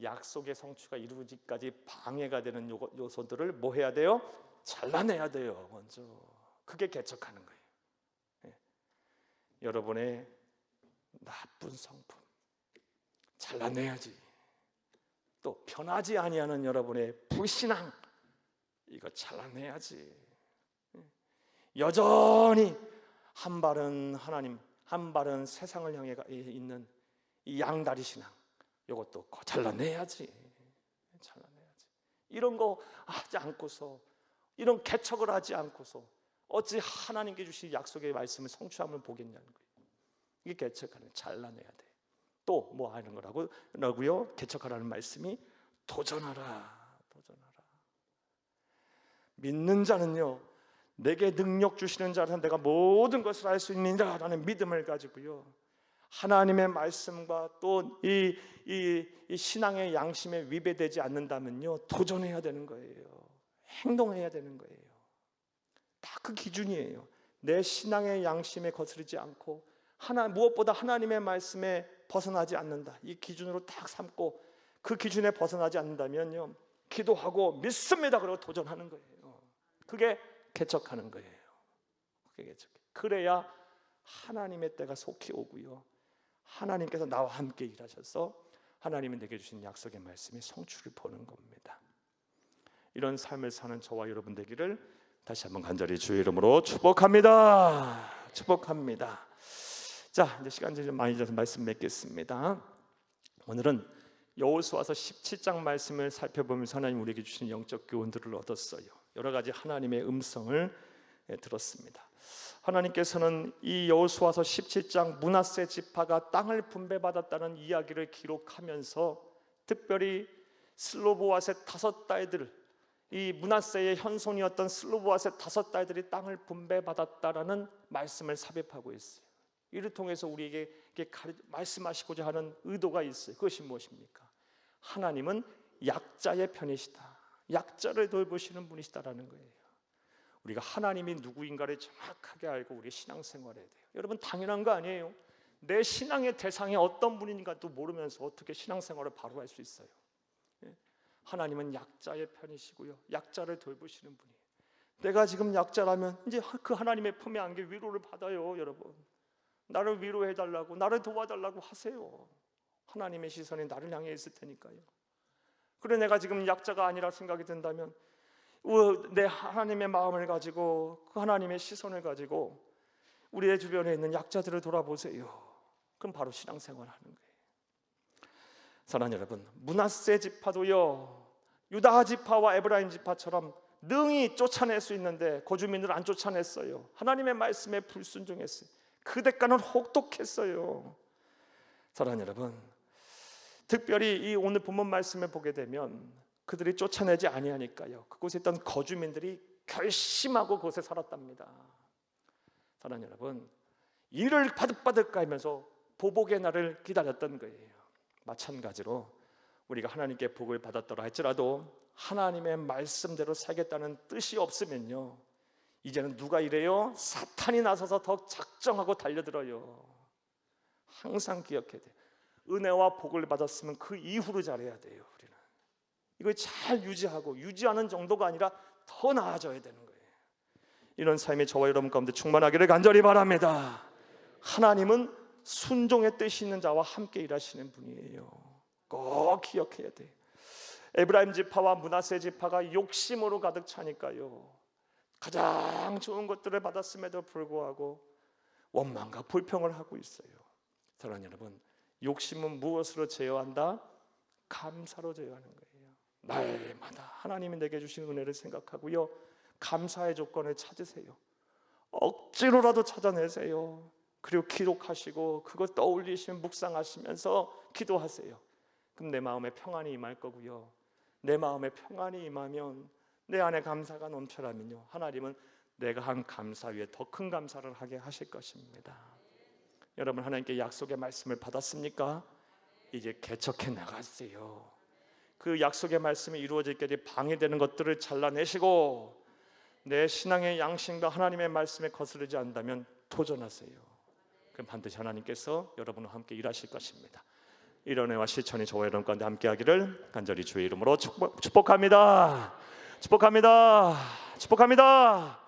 약속의 성취가 이루어지기까지 방해가 되는 요소들을 뭐 해야 돼요? 잘라내야 돼요. 먼저 그게 개척하는 거예요. 여러분의 나쁜 성품 잘라내야지. 또 변하지 아니하는 여러분의 불신앙 이거 잘라내야지. 여전히 한 발은 하나님, 한 발은 세상을 향해 있는 이 양다리 신앙, 이것도 잘라내야지. 잘라내야지. 이런 거 하지 않고서, 이런 개척을 하지 않고서 어찌 하나님께 주신 약속의 말씀을 성취함을 보겠냐는 거예요. 이게 개척하는, 잘라내야 돼. 또 뭐 하는 거라고요? 개척하라는 말씀이 도전하라. 믿는 자는요, 내게 능력 주시는 자는 내가 모든 것을 할 수 있느니라라는 믿음을 가지고요, 하나님의 말씀과 또 이 신앙의 양심에 위배되지 않는다면요, 도전해야 되는 거예요. 행동해야 되는 거예요. 다 그 기준이에요. 내 신앙의 양심에 거스르지 않고 무엇보다 하나님의 말씀에 벗어나지 않는다, 이 기준으로 딱 삼고 그 기준에 벗어나지 않는다면요, 기도하고 믿습니다 그러고 도전하는 거예요. 그게 개척하는 거예요. 그게 개척. 그래야 하나님의 때가 속히 오고요, 하나님께서 나와 함께 일하셔서 하나님이 내게 주신 약속의 말씀이 성취를 보는 겁니다. 이런 삶을 사는 저와 여러분 되기를 다시 한번 간절히 주의 이름으로 축복합니다. 축복합니다. 자, 이제 시간이 좀 많이 져서 말씀 맺겠습니다. 오늘은 여호수아서 17장 말씀을 살펴보면서 하나님 우리에게 주신 영적 교훈들을 얻었어요. 여러 가지 하나님의 음성을 들었습니다. 하나님께서는 이 여호수아서 17장 므낫세 지파가 땅을 분배받았다는 이야기를 기록하면서 특별히 슬로보앗의 5딸들, 이 므낫세의 현손이었던 슬로보앗의 5딸들이 땅을 분배받았다라는 말씀을 삽입하고 있어요. 이를 통해서 우리에게 말씀하시고자 하는 의도가 있어요. 그것이 무엇입니까? 하나님은 약자의 편이시다, 약자를 돌보시는 분이시다라는 거예요. 우리가 하나님이 누구인가를 정확하게 알고 우리 신앙생활해야 돼요. 여러분, 당연한 거 아니에요? 내 신앙의 대상이 어떤 분인가도 모르면서 어떻게 신앙생활을 바로 할 수 있어요? 하나님은 약자의 편이시고요, 약자를 돌보시는 분이에요. 내가 지금 약자라면 이제 그 하나님의 품에 안겨 위로를 받아요. 여러분, 나를 위로해달라고, 나를 도와달라고 하세요. 하나님의 시선이 나를 향해 있을 테니까요. 그래, 내가 지금 약자가 아니라 생각이 든다면 내 하나님의 마음을 가지고, 그 하나님의 시선을 가지고 우리의 주변에 있는 약자들을 돌아보세요. 그럼 바로 신앙생활 하는 거예요. 사랑하는 여러분, 므낫세 지파도요, 유다 지파와 에브라임 지파처럼 능히 쫓아낼 수 있는데 거주민들을 안 쫓아냈어요. 하나님의 말씀에 불순종했어요. 그 대가는 혹독했어요. 사랑하는 여러분, 특별히 이 오늘 본문 말씀을 보게 되면 그들이 쫓아내지 아니하니까요, 그곳에 있던 거주민들이 결심하고 그곳에 살았답니다. 사랑하는 여러분, 이를 바득바득 깔면서 보복의 날을 기다렸던 거예요. 마찬가지로 우리가 하나님께 복을 받았더라 할지라도 하나님의 말씀대로 살겠다는 뜻이 없으면요, 이제는 누가 이래요? 사탄이 나서서 더 작정하고 달려들어요. 항상 기억해야 돼요. 은혜와 복을 받았으면 그 이후로 잘해야 돼요. 우리는 이걸 잘 유지하고, 유지하는 정도가 아니라 더 나아져야 되는 거예요. 이런 삶이 저와 여러분 가운데 충만하기를 간절히 바랍니다. 하나님은 순종의 뜻이 있는 자와 함께 일하시는 분이에요. 꼭 기억해야 돼요. 에브라임 지파와 므낫세 지파가 욕심으로 가득 차니까요, 가장 좋은 것들을 받았음에도 불구하고 원망과 불평을 하고 있어요. 사랑하는 여러분, 욕심은 무엇으로 제어한다? 감사로 제어하는 거예요. 날마다 하나님이 내게 주신 은혜를 생각하고요, 감사의 조건을 찾으세요. 억지로라도 찾아내세요. 그리고 기록하시고 그걸 떠올리시면 묵상하시면서 기도하세요. 그럼 내 마음에 평안이 임할 거고요, 내 마음에 평안이 임하면, 내 안에 감사가 넘쳐나면요, 하나님은 내가 한 감사 위에 더 큰 감사를 하게 하실 것입니다. 여러분, 하나님께 약속의 말씀을 받았습니까? 이제 개척해 나가세요. 그 약속의 말씀이 이루어질 때에 방해되는 것들을 잘라내시고, 내 신앙의 양심과 하나님의 말씀에 거스르지 않는다면 도전하세요. 그럼 반드시 하나님께서 여러분과 함께 일하실 것입니다. 이런 은혜와 실천이 저와 여러분 가운데 함께하기를 간절히 주의 이름으로 축복합니다. 축복합니다. 축복합니다.